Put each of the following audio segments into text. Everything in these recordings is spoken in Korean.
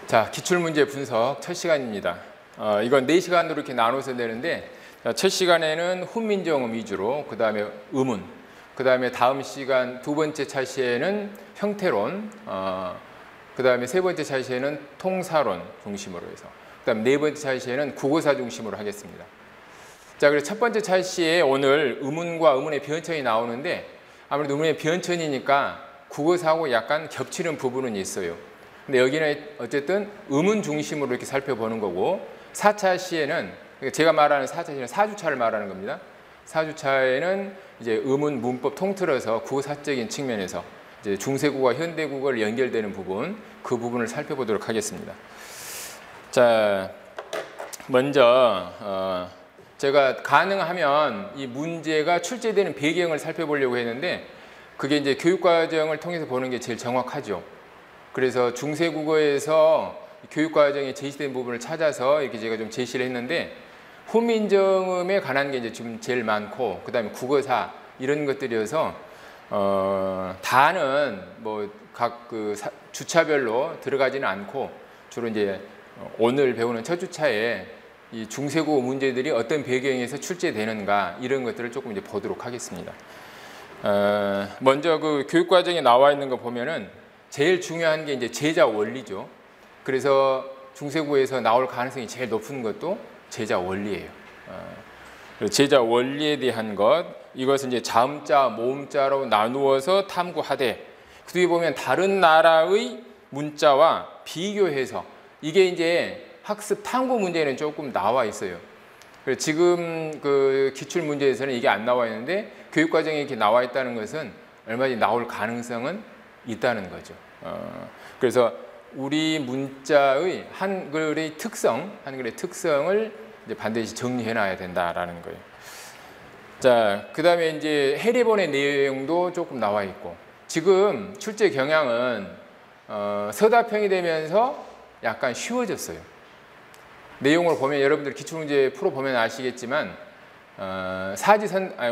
자, 기출문제 분석 첫 시간입니다. 이건 4시간으로 이렇게 나눠서 내는데, 첫 시간에는 훈민정음 위주로, 그 다음에 의문, 그 다음에 다음 시간 두 번째 차시에는 형태론, 그 다음에 세 번째 차시에는 통사론 중심으로 해서, 그 다음 네 번째 차시에는 국어사 중심으로 하겠습니다. 자, 그래서 첫 번째 차시에 오늘 의문과 의문의 변천이 나오는데, 아무래도 의문의 변천이니까 국어사하고 약간 겹치는 부분은 있어요. 근데 여기는 어쨌든 의문 중심으로 이렇게 살펴보는 거고, 4차 시에는, 제가 말하는 4차 시는 4주차를 말하는 겁니다. 4주차에는 이제 의문 문법 통틀어서 국어사적인 측면에서 이제 중세국어와 현대국어를 연결되는 부분, 그 부분을 살펴보도록 하겠습니다. 자, 먼저 제가 가능하면 이 문제가 출제되는 배경을 살펴보려고 했는데, 그게 이제 교육과정을 통해서 보는 게 제일 정확하죠. 그래서 중세국어에서 교육과정에 제시된 부분을 찾아서 이렇게 제가 좀 제시를 했는데, 훈민정음에 관한 게 이제 좀 제일 많고, 그 다음에 국어사 이런 것들이어서 다는 뭐 각 그 주차별로 들어가지는 않고, 주로 이제 오늘 배우는 첫 주차에 이 중세국어 문제들이 어떤 배경에서 출제되는가 이런 것들을 조금 이제 보도록 하겠습니다. 먼저 그 교육과정에 나와 있는 거 보면은 제일 중요한 게 이제 제자 원리죠. 그래서 중세국어에서 나올 가능성이 제일 높은 것도 제자 원리예요. 제자 원리에 대한 것, 이것은 이제 자음자, 모음자로 나누어서 탐구하되, 그 뒤에 보면 다른 나라의 문자와 비교해서, 이게 이제 학습 탐구 문제는 조금 나와 있어요. 그래서 지금 그 기출 문제에서는 이게 안 나와 있는데, 교육과정에 이렇게 나와 있다는 것은 얼마든지 나올 가능성은 있다는 거죠. 그래서 우리 문자의 한글의 특성을 이제 반드시 정리해 놔야 된다라는 거예요. 자, 그 다음에 이제 해리본의 내용도 조금 나와 있고, 지금 출제 경향은 서답형이 되면서 약간 쉬워졌어요. 내용을 보면 여러분들 기출문제 풀어보면 아시겠지만,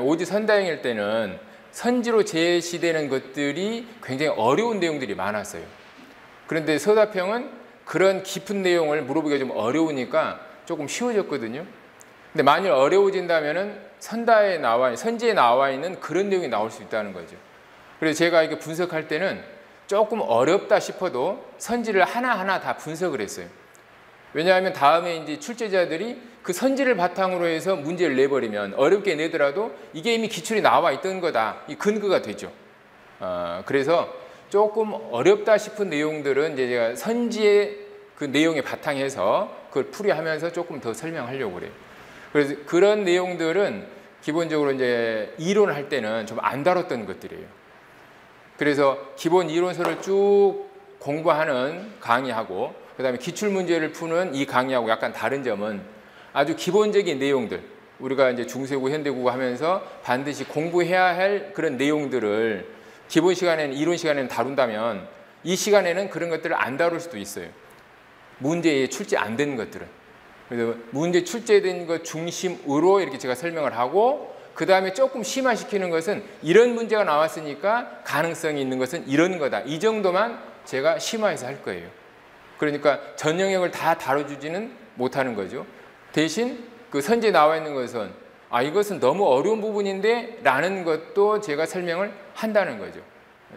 오지선다형일 때는 선지로 제시되는 것들이 굉장히 어려운 내용들이 많았어요. 그런데 서답형은 그런 깊은 내용을 물어보기가 좀 어려우니까 조금 쉬워졌거든요. 근데 만일 어려워진다면은 선지에 나와 있는 그런 내용이 나올 수 있다는 거죠. 그래서 제가 이렇게 분석할 때는 조금 어렵다 싶어도 선지를 하나하나 다 분석을 했어요. 왜냐하면 다음에 이제 출제자들이 그 선지를 바탕으로 해서 문제를 내버리면 어렵게 내더라도 이게 이미 기출이 나와 있던 거다, 이 근거가 되죠. 그래서 조금 어렵다 싶은 내용들은 이제 제가 선지의 그 내용에 바탕해서 그걸 풀이하면서 조금 더 설명하려고 그래요. 그래서 그런 내용들은 기본적으로 이제 이론을 할 때는 좀 안 다뤘던 것들이에요. 그래서 기본 이론서를 쭉 공부하는 강의하고, 그 다음에 기출문제를 푸는 이 강의하고 약간 다른 점은 아주 기본적인 내용들, 우리가 이제 중세국어, 현대국어 하면서 반드시 공부해야 할 그런 내용들을 기본 시간에는, 이론 시간에는 다룬다면, 이 시간에는 그런 것들을 안 다룰 수도 있어요. 문제에 출제 안 된 것들은. 그래서 문제 출제된 것 중심으로 이렇게 제가 설명을 하고, 그 다음에 조금 심화시키는 것은 이런 문제가 나왔으니까 가능성이 있는 것은 이런 거다, 이 정도만 제가 심화해서 할 거예요. 그러니까 전 영역을 다 다뤄주지는 못하는 거죠. 대신 그 선지에 나와 있는 것은 이것은 너무 어려운 부분인데 라는 것도 제가 설명을 한다는 거죠.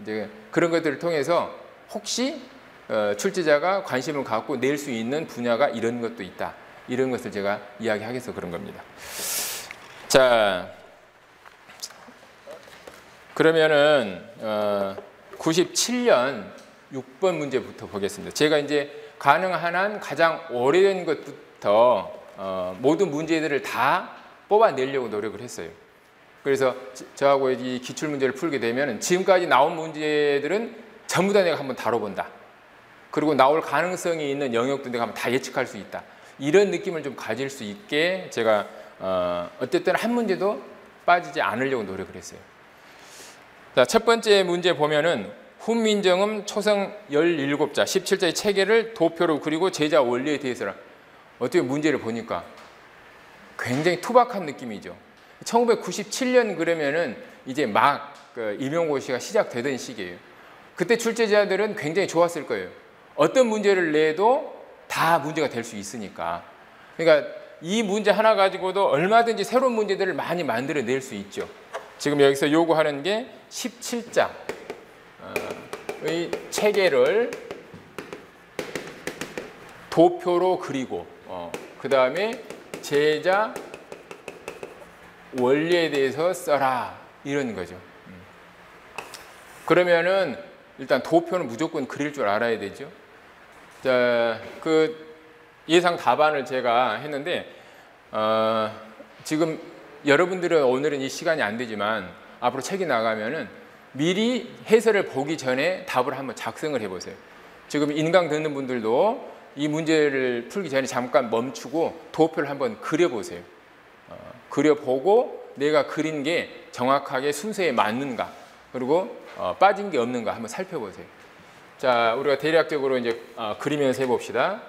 이제 그런 것들을 통해서 혹시 출제자가 관심을 갖고 낼 수 있는 분야가 이런 것도 있다, 이런 것을 제가 이야기하기 위해서 그런 겁니다. 자, 그러면은 97년 6번 문제부터 보겠습니다. 제가 이제 가능한 한 가장 오래된 것부터 모든 문제들을 다 뽑아내려고 노력을 했어요. 그래서 저하고 이 기출문제를 풀게 되면 지금까지 나온 문제들은 전부 다 내가 한번 다뤄본다. 그리고 나올 가능성이 있는 영역도 내가 한번 다 예측할 수 있다. 이런 느낌을 좀 가질 수 있게 제가 어쨌든 한 문제도 빠지지 않으려고 노력을 했어요. 자, 첫 번째 문제 보면은 훈민정음 초성 17자, 17자의 체계를 도표로 그리고 제자 원리에 대해서라. 어떻게 문제를 보니까 굉장히 투박한 느낌이죠. 1997년 그러면은 이제 막 임용고시가 시작되던 시기예요. 그때 출제자들은 굉장히 좋았을 거예요. 어떤 문제를 내도 다 문제가 될 수 있으니까. 그러니까 이 문제 하나 가지고도 얼마든지 새로운 문제들을 많이 만들어낼 수 있죠. 지금 여기서 요구하는 게 17장의 체계를 도표로 그리고 그 다음에 제자 원리에 대해서 써라 이런 거죠. 그러면은 일단 도표는 무조건 그릴 줄 알아야 되죠. 자, 그 예상 답안을 제가 했는데 지금 여러분들은 오늘은 이 시간이 안 되지만 앞으로 책이 나가면은 미리 해설을 보기 전에 답을 한번 작성을 해보세요. 지금 인강 듣는 분들도 이 문제를 풀기 전에 잠깐 멈추고 도표를 한번 그려보세요. 그려보고 내가 그린 게 정확하게 순서에 맞는가, 그리고 빠진 게 없는가 한번 살펴보세요. 자, 우리가 대략적으로 이제 그리면서 해봅시다.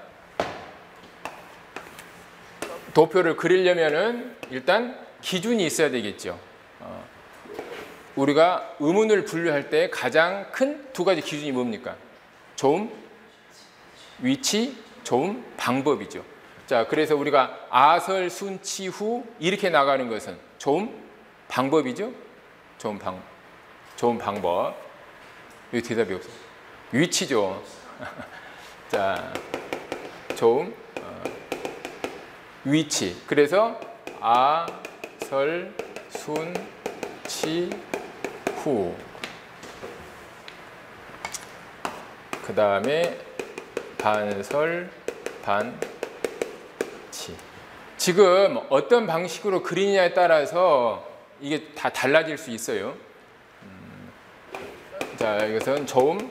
도표를 그리려면은 일단 기준이 있어야 되겠죠. 우리가 의문을 분류할 때 가장 큰 두 가지 기준이 뭡니까? 좀, 위치, 좀, 방법이죠. 자, 그래서 우리가 아설, 순, 치, 후 이렇게 나가는 것은 좀 방법이죠. 좋은 방법. 여기 대답이 없어요. 위치죠. 자, 좀 위치. 그래서 아, 설, 순, 치, 후. 그 다음에 반설, 반치. 지금 어떤 방식으로 그리냐에 따라서 이게 다 달라질 수 있어요. 자, 이것은 좋은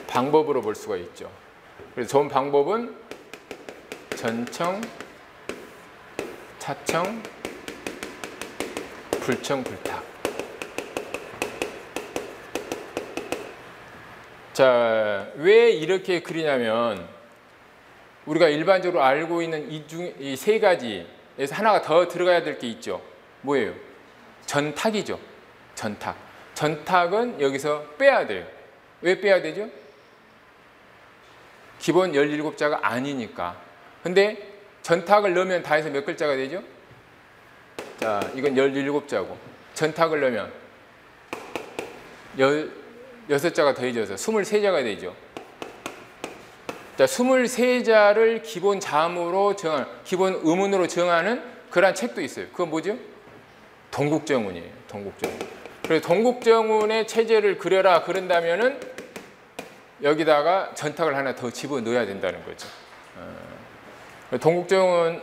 방법으로 볼 수가 있죠. 그래서 좋은 방법은 전청, 차청, 불청, 불탁. 자, 왜 이렇게 그리냐면 우리가 일반적으로 알고 있는 이 세 가지에서 하나가 더 들어가야 될 게 있죠. 뭐예요? 전탁이죠. 전탁. 전탁은 여기서 빼야 돼요. 왜 빼야 되죠? 기본 17자가 아니니까. 근데 전탁을 넣으면 다 해서 몇 글자가 되죠? 자, 이건 17자고 전탁을 넣으면 16자가 더해져서 23자가 되죠. 자, 23자를 기본 자음으로 정한, 기본 의문으로 정하는 그러한 책도 있어요. 그건 뭐죠? 동국정운이에요. 동국정운. 그래서 동국정운의 체제를 그려라 그런다면은 여기다가 전탁을 하나 더 집어넣어야 된다는 거죠. 동국정운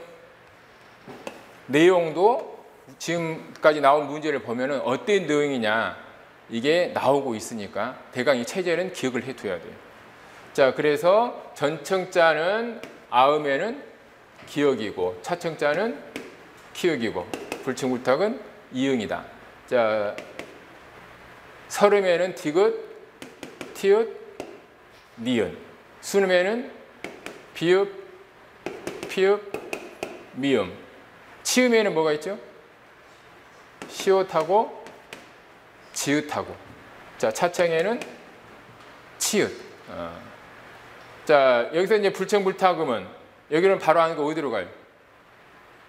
내용도 지금까지 나온 문제를 보면은 어떤 내용이냐 이게 나오고 있으니까 대강 이 체제는 기억을 해둬야 돼요. 자, 그래서 전청자는 아음에는 기역이고 차청자는 키역이고 불청불탁은 이응이다. 자, 설음에는 디귿, 티읕, 니은. 순음에는 비읍, 피읍, 미음. 치음에는 뭐가 있죠? 시옷하고 지읒하고. 자, 차청에는 치읒. 자, 여기서 이제 불청불탁음은 여기는 바로 하는 거 어디로 가요?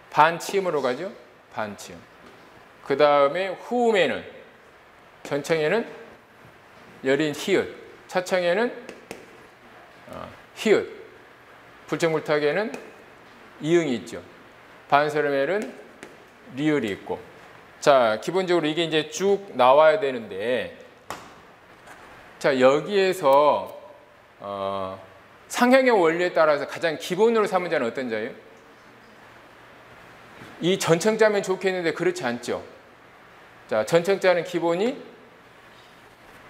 반치음으로 가죠? 반치음. 그 다음에 후음에는 전청에는 여린 히읗, 차청에는 히읗, 불청불탁에는 이응이 있죠. 반설음에는 리을이 있고. 자, 기본적으로 이게 이제 쭉 나와야 되는데, 자, 여기에서 상형의 원리에 따라서 가장 기본으로 삼은 자는 어떤 자예요? 이 전청자면 좋겠는데 그렇지 않죠. 자, 전청자는 기본이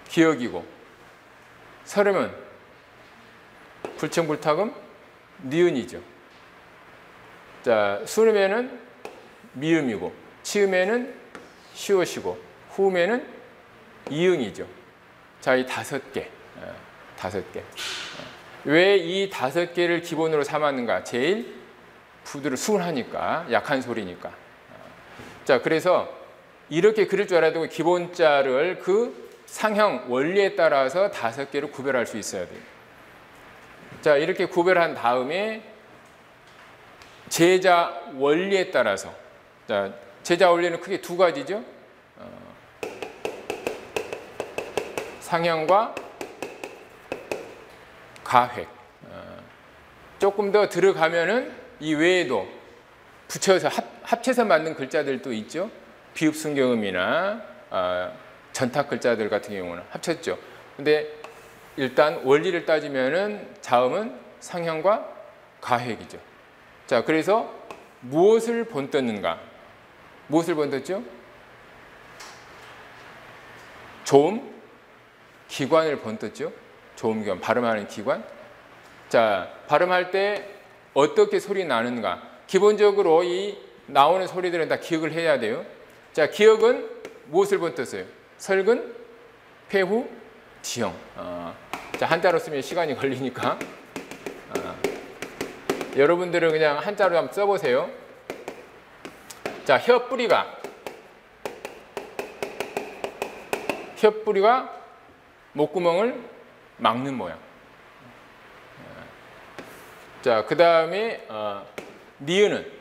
기역이고, 설음은 불청불탁음 니은이죠. 자, 순음에는 미음이고, 치음에는 시옷이고, 후음에는 이응이죠. 자, 이 5개. 5개. 왜 이 5개를 기본으로 삼았는가? 제일 부드러운하니까, 약한 소리니까. 자, 그래서 이렇게 그릴 줄 알아야 되고 기본자를 그 상형 원리에 따라서 5개로 구별할 수 있어야 돼요. 자, 이렇게 구별한 다음에 제자 원리에 따라서, 자, 제자 원리는 크게 두 가지죠. 상형과 가획. 조금 더 들어가면은 이 외에도 붙여서 합쳐서 만든 글자들도 있죠. 비읍순경음이나 전탁 글자들 같은 경우는 합쳤죠. 근데 일단 원리를 따지면은 자음은 상형과 가획이죠. 자, 그래서 무엇을 본떴는가? 무엇을 본떴죠? 조음, 기관을 본떴죠. 조음, 기관, 발음하는 기관. 자, 발음할 때 어떻게 소리 나는가? 기본적으로 이 나오는 소리들은 다 기억을 해야 돼요. 자, 기억은 무엇을 본떴어요? 설근, 폐후, 지형. 자, 한자로 쓰면 시간이 걸리니까 여러분들은 그냥 한자로 한번 써보세요. 자, 혀뿌리가 목구멍을 막는 모양. 자, 그 다음에 니은은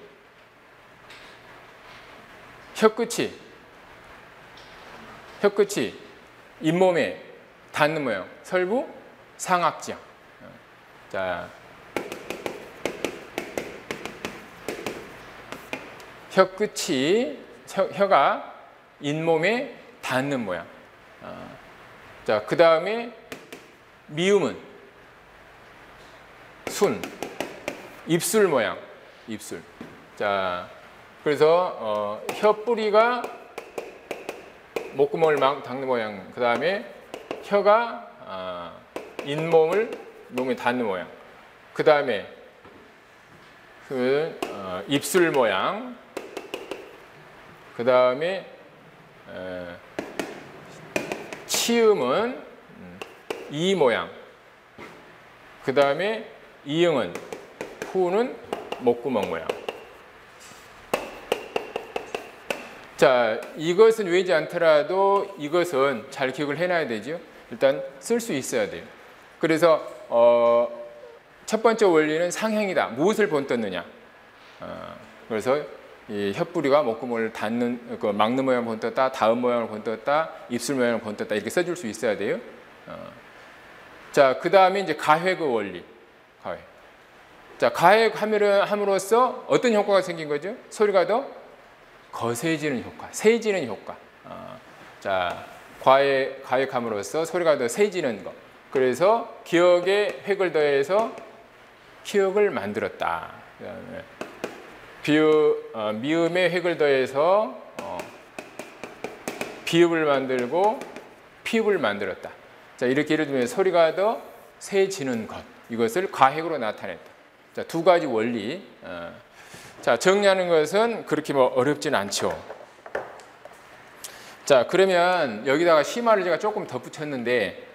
혀끝이 잇몸에 닿는 모양. 설부, 상악지형. 자, 혀가 잇몸에 닿는 모양. 자, 그 다음에 미음은 순, 입술 모양, 입술. 자, 그래서 혀뿌리가 목구멍을 막 닦는 모양. 그 다음에 혀가 잇몸을 몸에 닿는 모양. 그 다음에 입술 모양. 그 다음에 치음은 이 모양. 그 다음에 이응은 후는 목구멍 모양. 자, 이것은 외지 않더라도 이것은 잘 기억을 해놔야 되죠. 일단 쓸 수 있어야 돼요. 그래서 첫 번째 원리는 상형이다. 무엇을 본떴느냐. 그래서 이 혀뿌리가 목구멍을 닿는, 막는 모양을 본떴다, 닿은 모양을 본떴다, 입술 모양을 본떴다 이렇게 써줄 수 있어야 돼요. 자, 그 다음에 이제 가획의 원리. 가획. 자, 가획함으로써 어떤 효과가 생긴 거죠? 소리가 더 거세지는 효과, 세지는 효과. 자, 가획함으로써 소리가 더 세지는 것. 그래서 기억에 획을 더해서 기억을 만들었다. 그다음에 미음에 획을 더해서 비읍을 만들고 피읍을 만들었다. 자, 이렇게 예를 들면 소리가 더 세지는 것. 이것을 가획으로 나타냈다. 자, 두 가지 원리. 자, 정리하는 것은 그렇게 뭐 어렵진 않죠. 자, 그러면 여기다가 심화를 제가 조금 덧붙였는데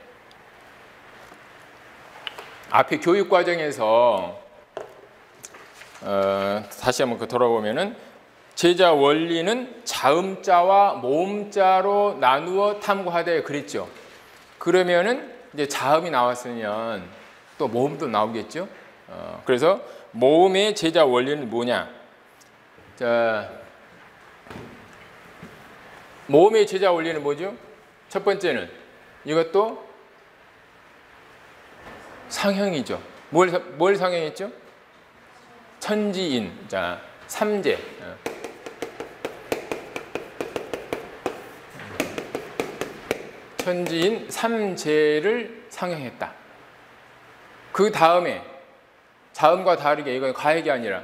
앞에 교육 과정에서 다시 한번 돌아보면은 제자 원리는 자음자와 모음자로 나누어 탐구하되 그랬죠. 그러면은 이제 자음이 나왔으면 또 모음도 나오겠죠. 그래서 모음의 제자 원리는 뭐냐? 자, 모음의 제자 원리는 뭐죠? 첫 번째는 이것도 상형이죠. 뭘 상형했죠? 천지인. 자, 삼재. 천지인 삼재를 상형했다. 그 다음에 자음과 다르게 이건 가획이 아니라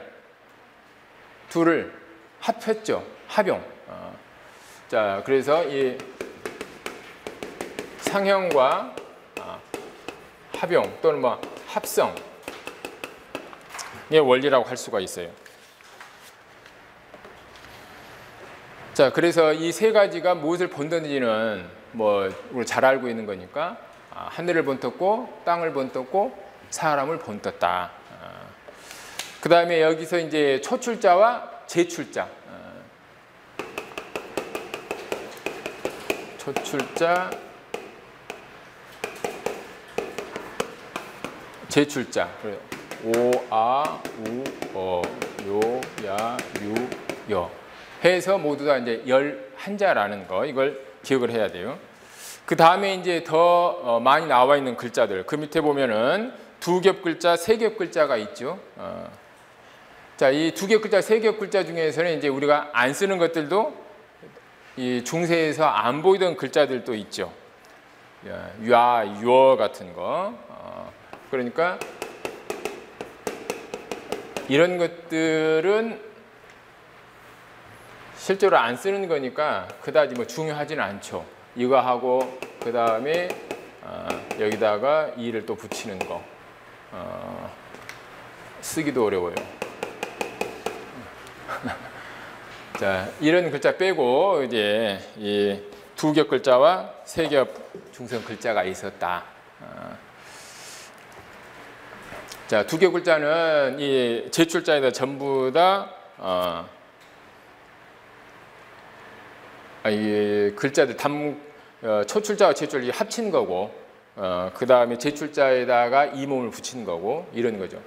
둘을 합했죠. 합용. 자, 그래서 이 상형과 합용 또는 뭐 합성의 원리라고 할 수가 있어요. 자, 그래서 이 세 가지가 무엇을 본떴는지는 뭐 우리 잘 알고 있는 거니까 하늘을 본떴고 땅을 본떴고 사람을 본떴다. 그 다음에 여기서 이제 초출자와 제출자. 초출자, 제출자. 오, 아, 우, 어, 요, 야, 유, 여 해서 모두 다 이제 11자라는 거, 이걸 기억을 해야 돼요. 그 다음에 이제 더 많이 나와 있는 글자들, 그 밑에 보면은 두 겹 글자, 세 겹 글자가 있죠. 자, 이 두 겹 글자, 세 겹 글자 중에서는 이제 우리가 안 쓰는 것들도 이 중세에서 안 보이던 글자들도 있죠. 야, 유어 같은 거. 그러니까 이런 것들은 실제로 안 쓰는 거니까 그다지 뭐 중요하지는 않죠. 이거 하고 그 다음에 여기다가 이를 또 붙이는 거 쓰기도 어려워요. 자, 이런 글자 빼고 이제 이 두 겹 글자와 세 겹 중성 글자가 있었다. 자, 두 겹 글자는 이 제출자에다 전부 다 이 글자들 초출자와 제출자 합친 거고, 그 다음에 제출자에다가 이 몸을 붙인 거고, 이런 거죠.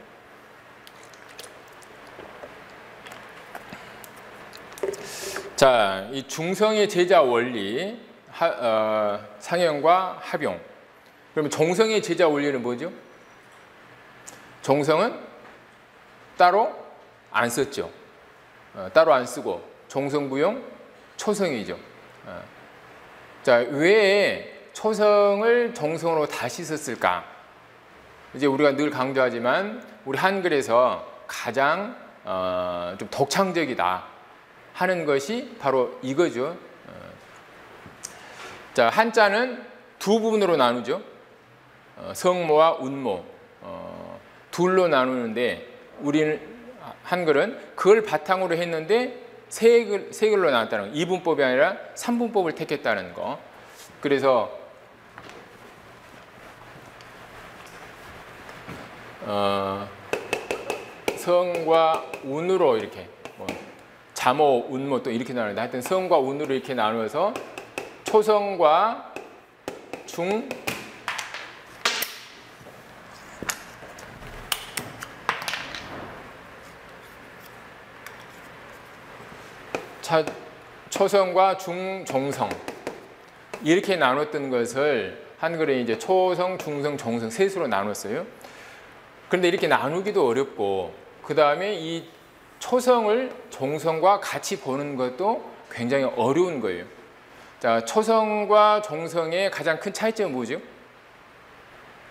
자, 이 중성의 제자 원리, 상형과 합용. 그러면 종성의 제자 원리는 뭐죠? 종성은 따로 안 썼죠. 따로 안 쓰고 종성부용 초성이죠. 자, 왜 초성을 종성으로 다시 썼을까? 이제 우리가 늘 강조하지만 우리 한글에서 가장 좀 독창적이다 하는 것이 바로 이거죠. 자, 한자는 두 부분으로 나누죠. 성모와 운모 둘로 나누는데 우리는 한글은 그걸 바탕으로 했는데 세 글로 나눴다는 거. 이분법이 아니라 삼분법을 택했다는 거. 그래서 성과 운으로 이렇게 자모, 운모 또 이렇게 나누는데 하여튼 성과 운으로 이렇게 나누어서 초성과 중 초성과 중, 종성 이렇게 나눴던 것을 한글에 이제 초성, 중성, 종성 셋으로 나눴어요. 그런데 이렇게 나누기도 어렵고 그 다음에 이 초성을 종성과 같이 보는 것도 굉장히 어려운 거예요. 자, 초성과 종성의 가장 큰 차이점은 뭐죠?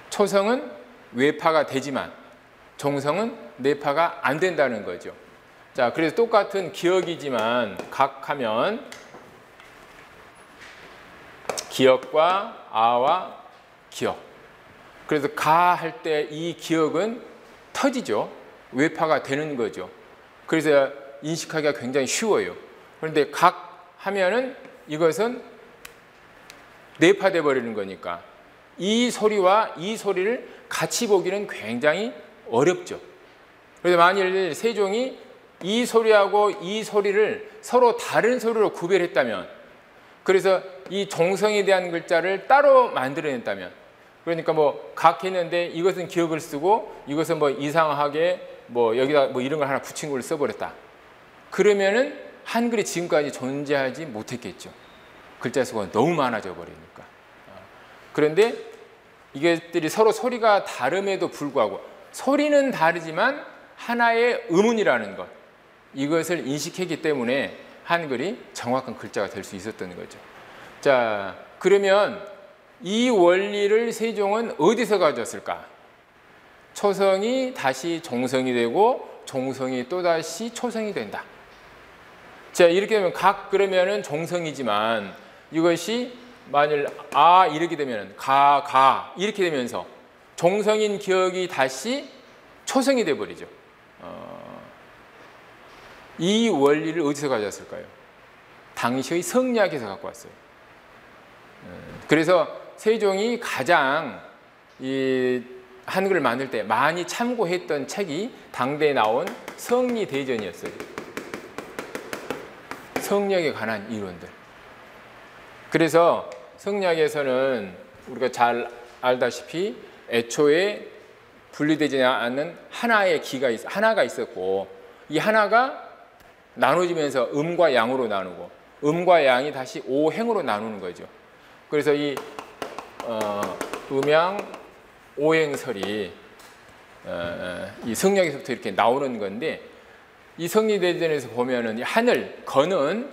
초성은 외파가 되지만 종성은 내파가 안 된다는 거죠. 자, 그래서 똑같은 기역이지만 각하면 기역과 아와 기역. 그래서 가 할 때 이 기역은 터지죠. 외파가 되는 거죠. 그래서 인식하기가 굉장히 쉬워요. 그런데 각 하면은 이것은 내파돼 버리는 거니까 이 소리와 이 소리를 같이 보기는 굉장히 어렵죠. 그래서 만일 세종이 이 소리하고 이 소리를 서로 다른 소리로 구별했다면, 그래서 이 종성에 대한 글자를 따로 만들어냈다면, 그러니까 뭐 각했는데 이것은 기역을 쓰고 이것은 뭐 이상하게 뭐 여기다 뭐 이런 걸 하나 붙인 걸 써버렸다. 그러면은 한글이 지금까지 존재하지 못했겠죠. 글자 수가 너무 많아져 버리니까. 그런데 이것들이 서로 소리가 다름에도 불구하고 소리는 다르지만 하나의 음운이라는 것, 이것을 인식했기 때문에 한글이 정확한 글자가 될 수 있었던 거죠. 자, 그러면 이 원리를 세종은 어디서 가져왔을까? 초성이 다시 종성이 되고 종성이 또다시 초성이 된다. 자, 이렇게 되면 각 그러면은 종성이지만 이것이 만일 아 이렇게 되면 가 이렇게 되면서 종성인 기역이 다시 초성이 돼 버리죠. 이 원리를 어디서 가져왔을까요? 당시의 성리학에서 갖고 왔어요. 그래서 세종이 가장 이 한글을 만들 때 많이 참고했던 책이 당대에 나온 성리대전이었어요. 성리학에 관한 이론들. 그래서 성리학에서는 우리가 잘 알다시피 애초에 분리되지 않는 하나의 기가 하나가 있었고, 이 하나가 나눠지면서 음과 양으로 나누고, 음과 양이 다시 오행으로 나누는 거죠. 그래서 이 음양 오행설이 이 성령에서부터 이렇게 나오는 건데, 이 성리대전에서 보면은 이 하늘, 건은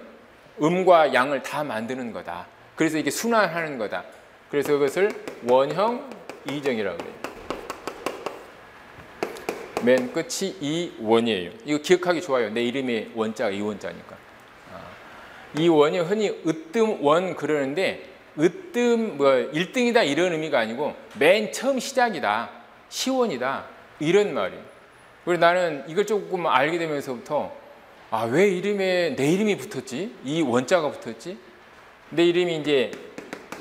음과 양을 다 만드는 거다. 그래서 이게 순환하는 거다. 그래서 그것을 원형 이정이라고 그래요. 맨 끝이 이 원이에요. 이거 기억하기 좋아요. 내 이름의 원자가 이 원자니까. 이 원이 흔히 으뜸 원 그러는데, 으뜸 1등이다 이런 의미가 아니고 맨 처음 시작이다, 시원이다 이런 말이에요. 그래서 나는 이걸 조금 알게 되면서부터 왜 이름에 내 이름이 붙었지? 이 원자가 붙었지? 내 이름이 이제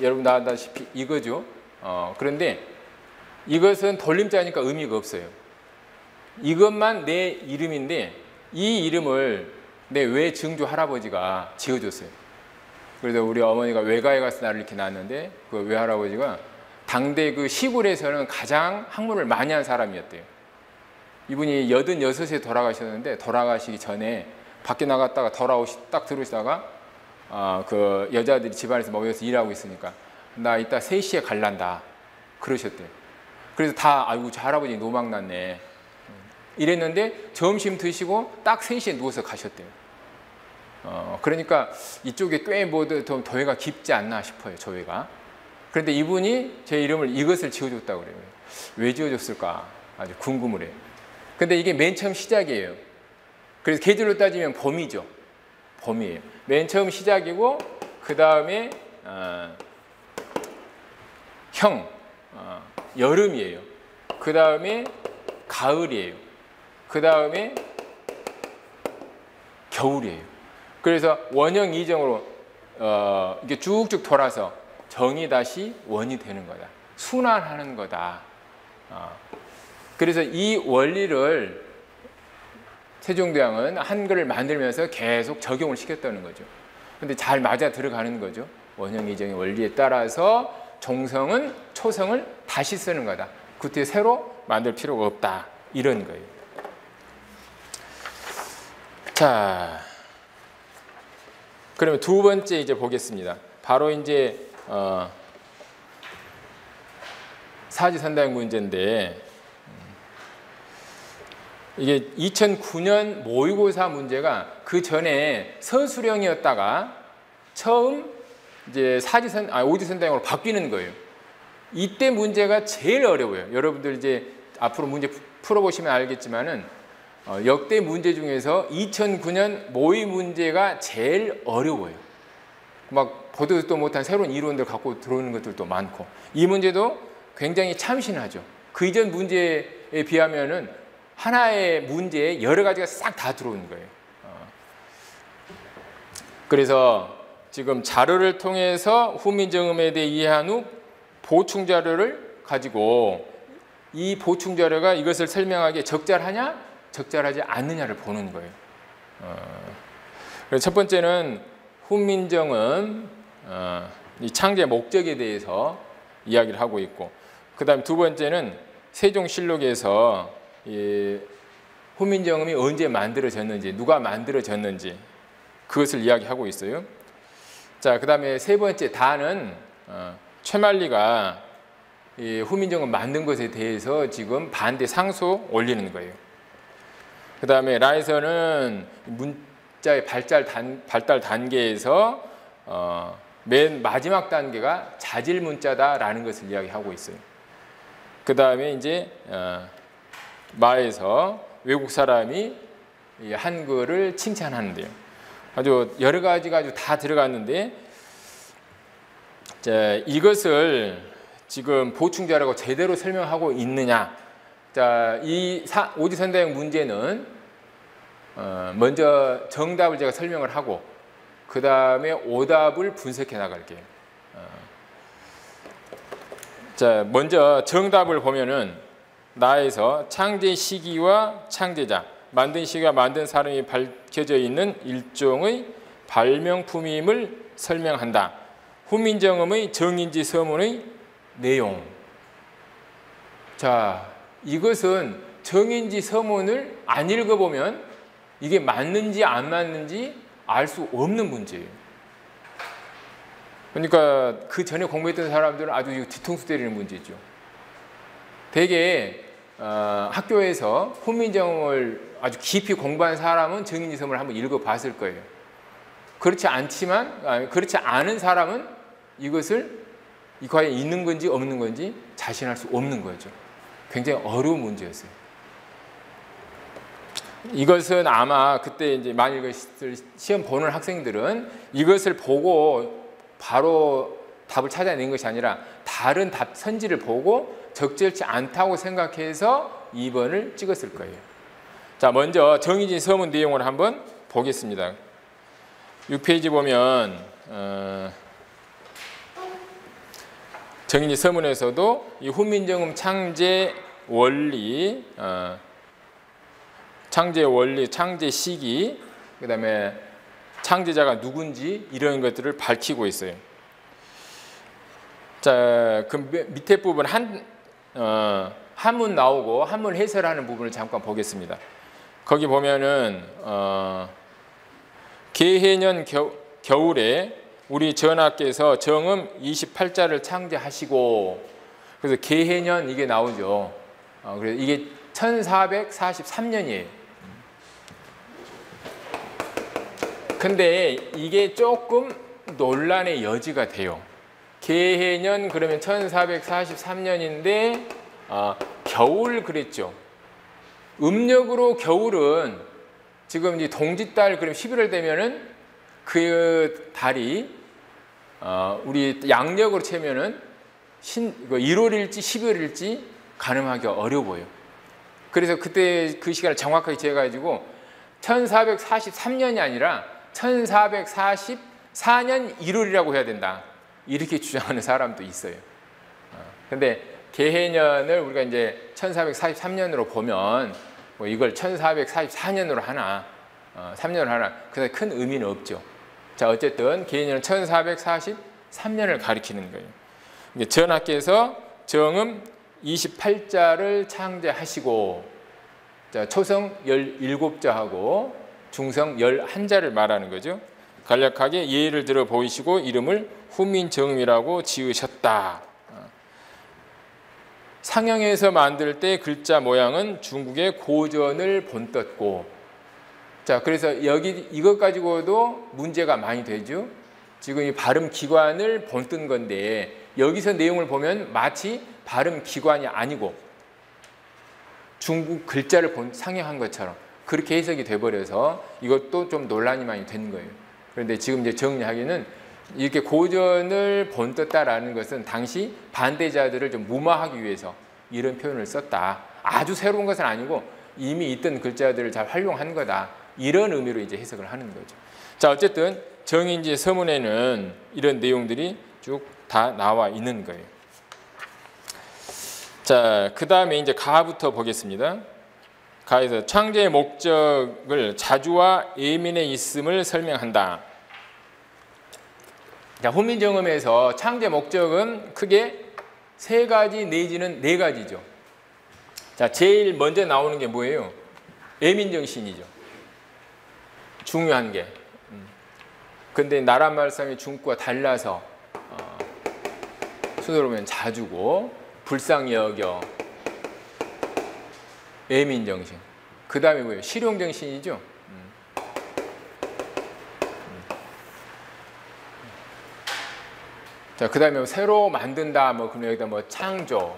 여러분 나다시피 이거죠. 그런데 이것은 돌림자니까 의미가 없어요. 이것만 내 이름인데, 이 이름을 내 외증조 할아버지가 지어줬어요. 그래서 우리 어머니가 외가에 가서 나를 이렇게 낳았는데, 그 외할아버지가 당대 그 시골에서는 가장 학문을 많이 한 사람이었대요. 이분이 86에 돌아가셨는데, 돌아가시기 전에 밖에 나갔다가 딱 들어오시다가 그 여자들이 집안에서 모여서 일하고 있으니까 나 이따 3시에 갈란다 그러셨대요. 그래서 다 아이고 저 할아버지 노망 났네 이랬는데, 점심 드시고 딱 3시에 누워서 가셨대요. 그러니까 이쪽에 꽤 더 도회가 깊지 않나 싶어요, 저회가. 그런데 이분이 제 이름을 이것을 지어줬다고 그래요. 왜 지어줬을까 아주 궁금을 해요. 근데 이게 맨 처음 시작이에요. 그래서 계절로 따지면 봄이죠. 봄이에요. 맨 처음 시작이고, 그 다음에 여름이에요. 그 다음에 가을이에요. 그 다음에 겨울이에요. 그래서 원형 이정으로 이게 쭉쭉 돌아서 정이 다시 원이 되는 거다. 순환하는 거다. 그래서 이 원리를 세종대왕은 한글을 만들면서 계속 적용을 시켰다는 거죠. 근데 잘 맞아 들어가는 거죠. 원형 이정의 원리에 따라서 종성은 초성을 다시 쓰는 거다. 그때 새로 만들 필요가 없다. 이런 거예요. 자, 그러면 두 번째 이제 보겠습니다. 바로 이제 사지선다형 문제인데, 이게 2009년 모의고사 문제가 그 전에 서술형이었다가 처음 이제 오지선다형으로 바뀌는 거예요. 이때 문제가 제일 어려워요. 여러분들 이제 앞으로 문제 풀어보시면 알겠지만은 역대 문제 중에서 2009년 모의 문제가 제일 어려워요. 막 보도도 못한 새로운 이론들 갖고 들어오는 것들도 많고, 이 문제도 굉장히 참신하죠. 그 이전 문제에 비하면은 하나의 문제에 여러 가지가 싹 다 들어오는 거예요. 그래서 지금 자료를 통해서 후민정음에 대해 이해한 후 보충 자료를 가지고, 이 보충 자료가 이것을 설명하기에 적절하냐 적절하지 않느냐를 보는 거예요. 첫 번째는 후민정음 이 창제 목적에 대해서 이야기를 하고 있고, 그 다음 두 번째는 세종실록에서 이 후민정음이 언제 만들어졌는지, 누가 만들어졌는지 그것을 이야기하고 있어요. 자, 그 다음에 세 번째 다는 최만리가 이 후민정음 만든 것에 대해서 지금 반대 상소 올리는 거예요. 그 다음에 라에서는 문자의 발달 단계에서 맨 마지막 단계가 자질 문자다라는 것을 이야기하고 있어요. 그 다음에 이제 마에서 외국 사람이 이 한글을 칭찬하는데요. 아주 여러 가지가 아주 다 들어갔는데, 자, 이것을 지금 보충자라고 제대로 설명하고 있느냐? 자, 이 오지선다형 문제는 먼저 정답을 제가 설명을 하고, 그 다음에 오답을 분석해 나갈게요. 자, 먼저 정답을 보면은 나에서 창제 시기와 창제자, 만든 시기와 만든 사람이 밝혀져 있는 일종의 발명품임을 설명한다. 후민정음의 정인지 서문의 내용. 자, 이것은 정인지 서문을 안 읽어보면 이게 맞는지 안 맞는지 알 수 없는 문제예요. 그러니까 그 전에 공부했던 사람들은 아주 뒤통수 때리는 문제죠. 대개 학교에서 훈민정음을 아주 깊이 공부한 사람은 정인지 서문을 한번 읽어봤을 거예요. 그렇지 않은 사람은 이것을 과연 있는 건지 없는 건지 자신할 수 없는 거죠. 굉장히 어려운 문제였어요. 이것은 아마 그때 이제 만일 시험 보는 학생들은 이것을 보고 바로 답을 찾아낸 것이 아니라 다른 답 선지를 보고 적절치 않다고 생각해서 2번을 찍었을 거예요. 자, 먼저 정의진 서문 내용을 한번 보겠습니다. 6페이지 보면 정의진 서문에서도 이 훈민정음 창제 원리, 창제 시기, 그 다음에 창제자가 누군지 이런 것들을 밝히고 있어요. 자, 그 밑에 부분 한문 나오고 한문 해설하는 부분을 잠깐 보겠습니다. 거기 보면은 개해년 겨울에 우리 전하께서 정음 28자를 창제하시고, 그래서 개해년 이게 나오죠. 그래서 이게 1443년이에요. 근데 이게 조금 논란의 여지가 돼요. 개해년 그러면 1443년인데 겨울 그랬죠. 음력으로 겨울은 지금 이제 동짓달 그럼 11월 되면은 그 달이 우리 양력으로 치면은 1월일지 12월일지 가늠하기가 어려워 보여요. 그래서 그때 그 시간을 정확하게 재가지고 1443년이 아니라 1444년 1월이라고 해야 된다. 이렇게 주장하는 사람도 있어요. 근데 개해년을 우리가 이제 1443년으로 보면 뭐 이걸 1444년으로 하나, 3년으로 하나, 그래서 큰 의미는 없죠. 자, 어쨌든 개해년은 1443년을 가리키는 거예요. 전하께서 정음 28자를 창제하시고, 자, 초성 17자하고 중성 11자를 말하는 거죠. 간략하게 예를 들어 보이시고 이름을 훈민정음이라고 지으셨다. 상형에서 만들 때 글자 모양은 중국의 고전을 본떴고, 자, 그래서 이것 가지고도 문제가 많이 되죠. 지금 이 발음 기관을 본뜬 건데 여기서 내용을 보면 마치 발음 기관이 아니고 중국 글자를 상형한 것처럼 그렇게 해석이 돼버려서 이것도 좀 논란이 많이 되는 거예요. 그런데 지금 이제 정리하기는 이렇게 고전을 본떴다라는 것은 당시 반대자들을 좀 무마하기 위해서 이런 표현을 썼다. 아주 새로운 것은 아니고 이미 있던 글자들을 잘 활용한 거다. 이런 의미로 이제 해석을 하는 거죠. 자, 어쨌든 정인지 서문에는 이런 내용들이 쭉 다 나와 있는 거예요. 자, 그 다음에 이제 가부터 보겠습니다. 가에서 창제의 목적을 자주와 예민의 있음을 설명한다. 자, 훈민정음에서 창제 목적은 크게 3가지 내지는 4가지죠. 자, 제일 먼저 나오는 게 뭐예요? 예민정신이죠. 중요한 게. 근데 나란 말씀이 중국과 달라서 순으로 보면 자주고 불쌍히 여겨 예민정신. 그 다음에 뭐예요? 실용정신이죠. 자, 그 다음에 새로 만든다, 뭐, 그럼 여기다 뭐 창조,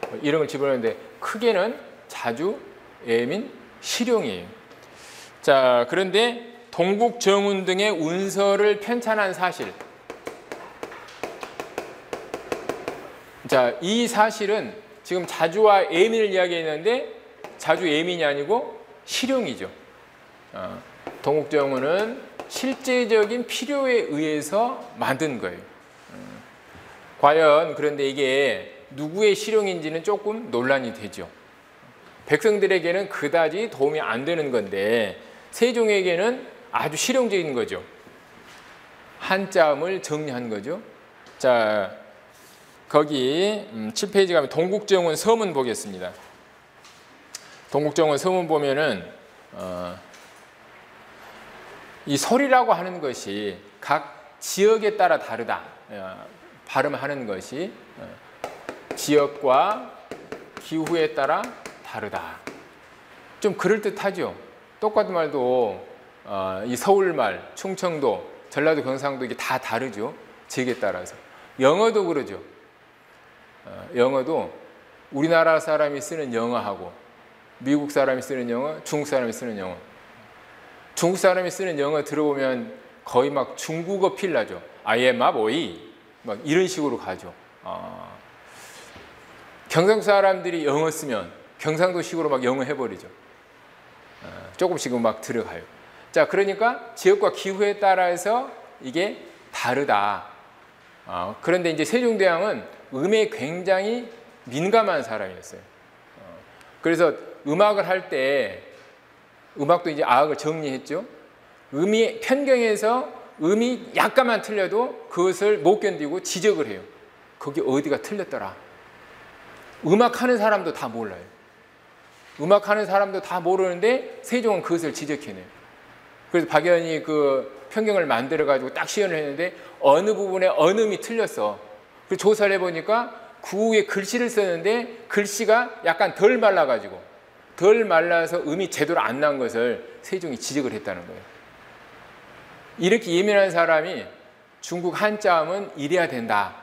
뭐 이런 걸 집어넣는데 크게는 자주, 예민, 실용이에요. 자, 그런데 동국정운 등의 운서를 편찬한 사실. 자, 이 사실은 지금 자주와 예민을 이야기했는데 자주 예민이 아니고 실용이죠. 동국정운은 실제적인 필요에 의해서 만든 거예요. 과연 그런데 이게 누구의 실용인지는 조금 논란이 되죠. 백성들에게는 그다지 도움이 안 되는 건데 세종에게는 아주 실용적인 거죠. 한자음을 정리한 거죠. 자, 거기 7페이지 가면 동국정운 서문 보겠습니다. 동국정원 서문 보면은 이 소리라고 하는 것이 각 지역에 따라 다르다. 발음하는 것이 지역과 기후에 따라 다르다. 좀 그럴듯하죠. 똑같은 말도 이 서울말, 충청도, 전라도, 경상도 이게 다 다르죠. 지역에 따라서. 영어도 그러죠. 영어도 우리나라 사람이 쓰는 영어하고 미국 사람이 쓰는 영어, 중국 사람이 쓰는 영어. 중국 사람이 쓰는 영어 들어보면 거의 막 중국어 필 나죠. I am a boy. 막 이런 식으로 가죠. 경상도 사람들이 영어 쓰면 경상도식으로 막 영어 해버리죠. 조금씩은 막 들어가요. 자, 그러니까 지역과 기후에 따라서 이게 다르다. 그런데 이제 세종대왕은 음에 굉장히 민감한 사람이었어요. 그래서 음악을 할 때 음악도 이제 아학을 정리했죠. 음이 편경해서 음이 약간만 틀려도 그것을 못 견디고 지적을 해요. 거기 어디가 틀렸더라. 음악하는 사람도 다 몰라요. 음악하는 사람도 다 모르는데 세종은 그것을 지적해내요. 그래서 박연이 그 편경을 만들어가지고 딱 시연을 했는데 어느 부분에 어느 음이 틀렸어. 그래서 조사를 해보니까 그 위에 글씨를 썼는데 글씨가 약간 덜 말라가지고 덜 말라서 음이 제대로 안 난 것을 세종이 지적을 했다는 거예요. 이렇게 예민한 사람이 중국 한자음은 이래야 된다.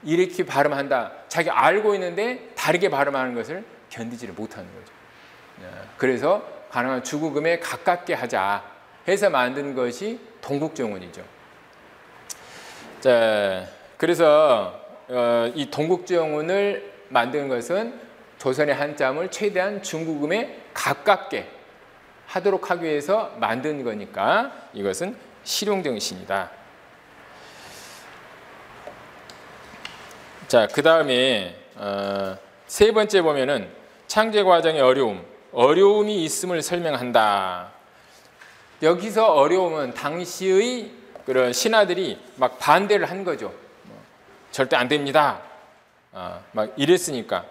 이렇게 발음한다. 자기 알고 있는데 다르게 발음하는 것을 견디지를 못하는 거죠. 그래서 가능한 중국음에 가깝게 하자 해서 만든 것이 동국정원이죠. 자, 그래서 이 동국정원을 만든 것은 조선의 한자음을 최대한 중국음에 가깝게 하도록 하기 위해서 만든 거니까 이것은 실용정신이다. 자, 그 다음에 세 번째 보면은 창제 과정의 어려움이 있음을 설명한다. 여기서 어려움은 당시의 그런 신하들이 막 반대를 한 거죠. 절대 안 됩니다. 막 이랬으니까.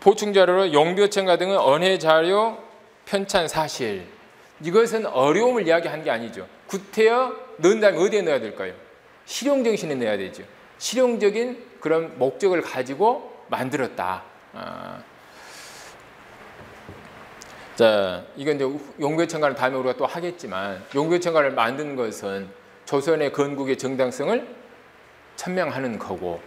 보충자료로 용비어천가 등은 언해자료, 편찬사실. 이것은 어려움을 이야기한 게 아니죠. 구태여 넣은 다음에 어디에 넣어야 될까요? 실용정신에 넣어야 되죠. 실용적인 그런 목적을 가지고 만들었다. 자, 이건 이제 용비어천가는 다음에 우리가 또 하겠지만 용비어천가를 만든 것은 조선의 건국의 정당성을 천명하는 거고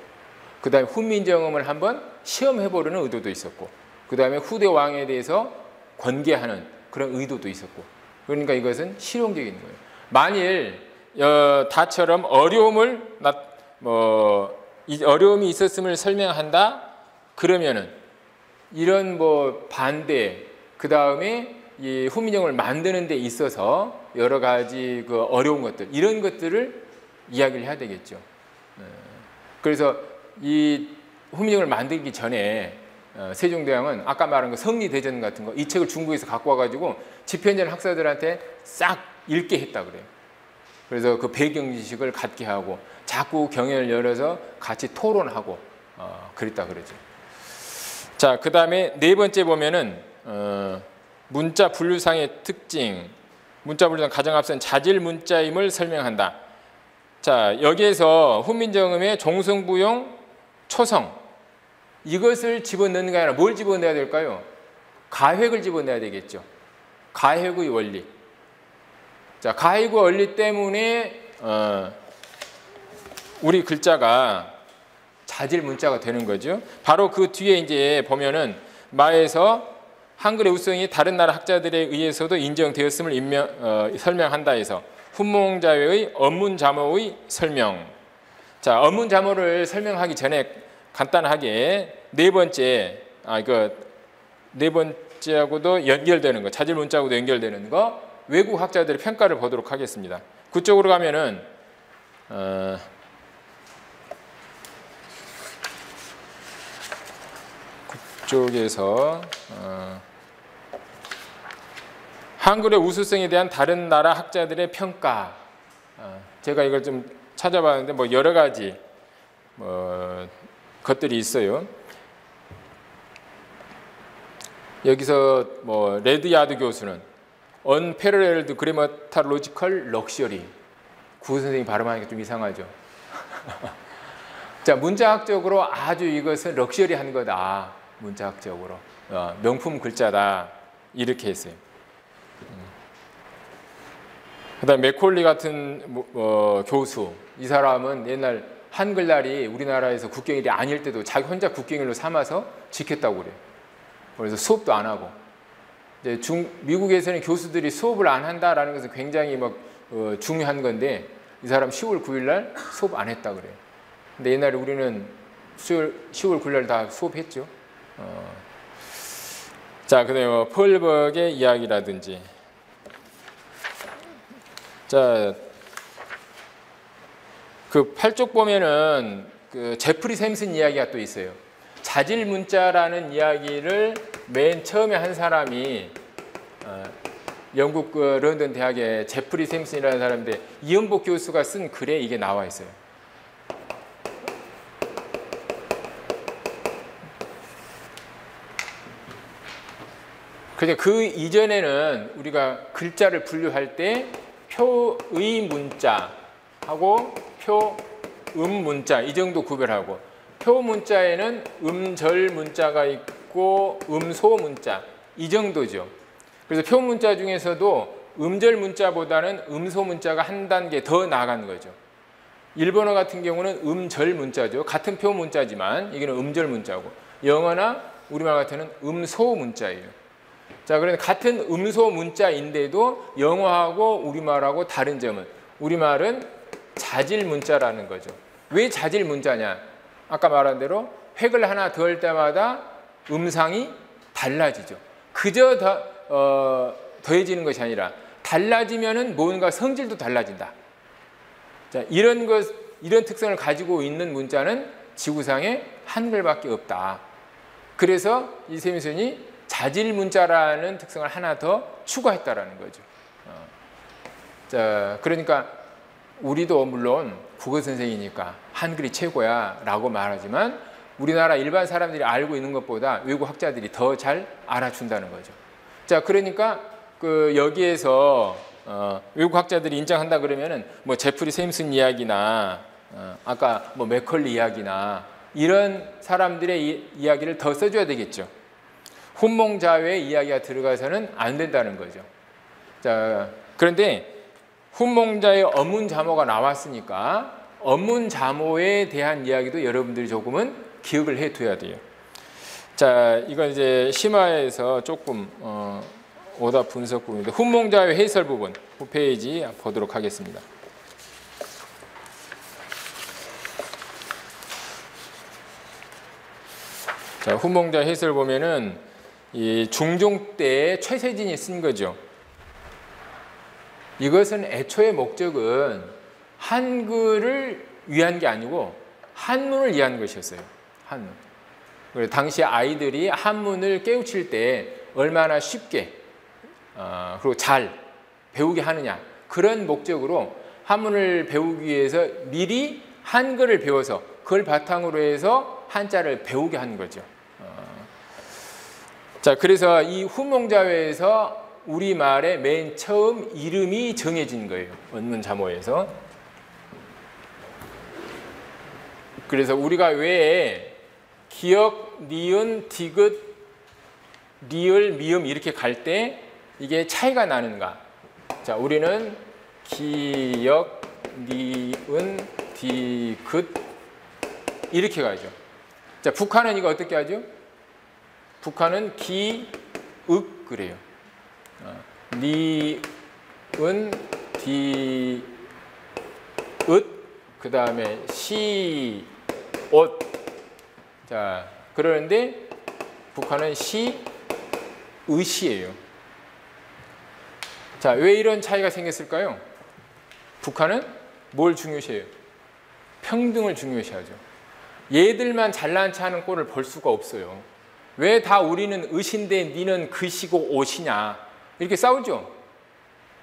그 다음에 훈민정음을 한번 시험해보려는 의도도 있었고 그 다음에 후대 왕에 대해서 권계하는 그런 의도도 있었고 그러니까 이것은 실용적인 거예요. 만일 다처럼 어려움이 있었음을 설명한다 그러면은 이런 반대 그 다음에 이 훈민정음을 만드는 데 있어서 여러 가지 그 어려운 것들 이런 것들을 이야기를 해야 되겠죠. 그래서 이 훈민정음을 만들기 전에 세종대왕은 아까 말한 거 성리대전 같은 거 이 책을 중국에서 갖고 와가지고 집현전 학사들한테 싹 읽게 했다 그래요. 그래서 그 배경 지식을 갖게 하고 자꾸 경연을 열어서 같이 토론하고 그랬다 그러죠. 자, 그 다음에 네 번째 보면은 문자 분류상의 특징, 문자 분류상 가장 앞선 자질 문자임을 설명한다. 자, 여기에서 훈민정음의 종성부용, 초성 이것을 집어넣는 게 아니라 뭘 집어넣어야 될까요? 가획을 집어넣어야 되겠죠. 가획의 원리. 자, 가획의 원리 때문에 우리 글자가 자질 문자가 되는 거죠. 바로 그 뒤에 이제 보면은 마에서 한글의 우성이 다른 나라 학자들에 의해서도 인정되었음을 설명한다 해서 훈몽자회의 언문자모의 설명. 자, 언문자모를 설명하기 전에 간단하게 네 번째하고도 연결되는 거, 자질 문자하고도 연결되는 거 외국 학자들의 평가를 보도록 하겠습니다. 그쪽으로 가면은 그쪽에서 한글의 우수성에 대한 다른 나라 학자들의 평가. 제가 이걸 좀 찾아봤는데 여러 가지 것들이 있어요. 여기서 뭐 레드야드 교수는 Unparalleled Grammatical Luxury. 구호 선생님 발음하니까 좀 이상하죠. 자, 문자학적으로 아주 이것은 럭셔리한 거다. 문자학적으로 명품 글자다. 이렇게 했어요. 그다음 맥콜리 같은 교수, 이 사람은 옛날 한글날이 우리나라에서 국경일이 아닐 때도 자기 혼자 국경일로 삼아서 지켰다고 그래요. 그래서 수업도 안 하고. 이제 미국에서는 교수들이 수업을 안 한다라는 것은 굉장히 중요한 건데, 이 사람 10월 9일 날 수업 안 했다 그래요. 근데 옛날에 우리는 10월 9일 날 다 수업했죠. 자, 그다음에 펄벅의 이야기라든지. 자, 그 8쪽 보면은 그 제프리 샘슨 이야기가 또 있어요. 자질 문자라는 이야기를 맨 처음에 한 사람이 영국 그 런던 대학의 제프리 샘슨이라는 사람인데, 이은복 교수가 쓴 글에 이게 나와 있어요. 그러니까 그 이전에는 우리가 글자를 분류할 때 표의 문자하고 표음 문자 이 정도 구별하고, 표 문자에는 음절 문자가 있고 음소 문자 이 정도죠. 그래서 표 문자 중에서도 음절 문자보다는 음소 문자가 한 단계 더 나아간 거죠. 일본어 같은 경우는 음절 문자죠. 같은 표 문자지만 이게는 음절 문자고, 영어나 우리말 같은 음소 문자예요. 자, 그런데 같은 음소 문자인데도 영어하고 우리말하고 다른 점은, 우리말은 자질 문자라는 거죠. 왜 자질 문자냐? 아까 말한 대로 획을 하나 더 할 때마다 음상이 달라지죠. 그저 더해지는 것이 아니라 달라지면은 뭔가 성질도 달라진다. 자, 이런 특성을 가지고 있는 문자는 지구상에 한글밖에 없다. 그래서 이세민선이 자질 문자라는 특성을 하나 더 추가했다라는 거죠. 자, 그러니까 우리도 물론 국어 선생이니까 한글이 최고야 라고 말하지만, 우리나라 일반 사람들이 알고 있는 것보다 외국 학자들이 더 잘 알아준다는 거죠. 자, 그러니까 여기에서 외국 학자들이 인정한다 그러면은 뭐 제프리 샘슨 이야기나 아까 뭐 맥컬리 이야기나 이런 사람들의 이야기를 더 써줘야 되겠죠. 훈몽자외의 이야기가 들어가서는 안 된다는 거죠. 자, 그런데 훈몽자의 어문자모가 나왔으니까 어문자모에 대한 이야기도 여러분들이 조금은 기억을 해둬야 돼요. 자, 이건 이제 심화에서 조금 오답 분석 부분인데, 훈몽자외 해설 부분 9페이지 보도록 하겠습니다. 자, 훈몽자 해설 보면은 이 중종 때 최세진이 쓴 거죠. 이것은 애초의 목적은 한글을 위한 게 아니고 한문을 위한 것이었어요. 한문. 그래서 당시 아이들이 한문을 깨우칠 때 얼마나 쉽게 그리고 잘 배우게 하느냐, 그런 목적으로 한문을 배우기 위해서 미리 한글을 배워서 그걸 바탕으로 해서 한자를 배우게 한 거죠. 자, 그래서 이 훈몽자외에서 우리말의 맨 처음 이름이 정해진 거예요. 원문자모에서. 그래서 우리가 왜 기역, 니은, 디귿, 리을, 미음 이렇게 갈 때 이게 차이가 나는가? 자, 우리는 기역, 니은, 디귿 이렇게 가죠. 자, 북한은 이거 어떻게 하죠? 북한은 기, 윽 그래요. 니은, 디, 읒, 그 다음에 시, 옷. 자, 그러는데 북한은 시, 으시예요. 자, 왜 이런 차이가 생겼을까요? 북한은 뭘 중요시해요? 평등을 중요시하죠. 얘들만 잘난 체하는 꼴을 볼 수가 없어요. 왜 다 우리는 으신데 니는 그시고 옷이냐, 이렇게 싸우죠.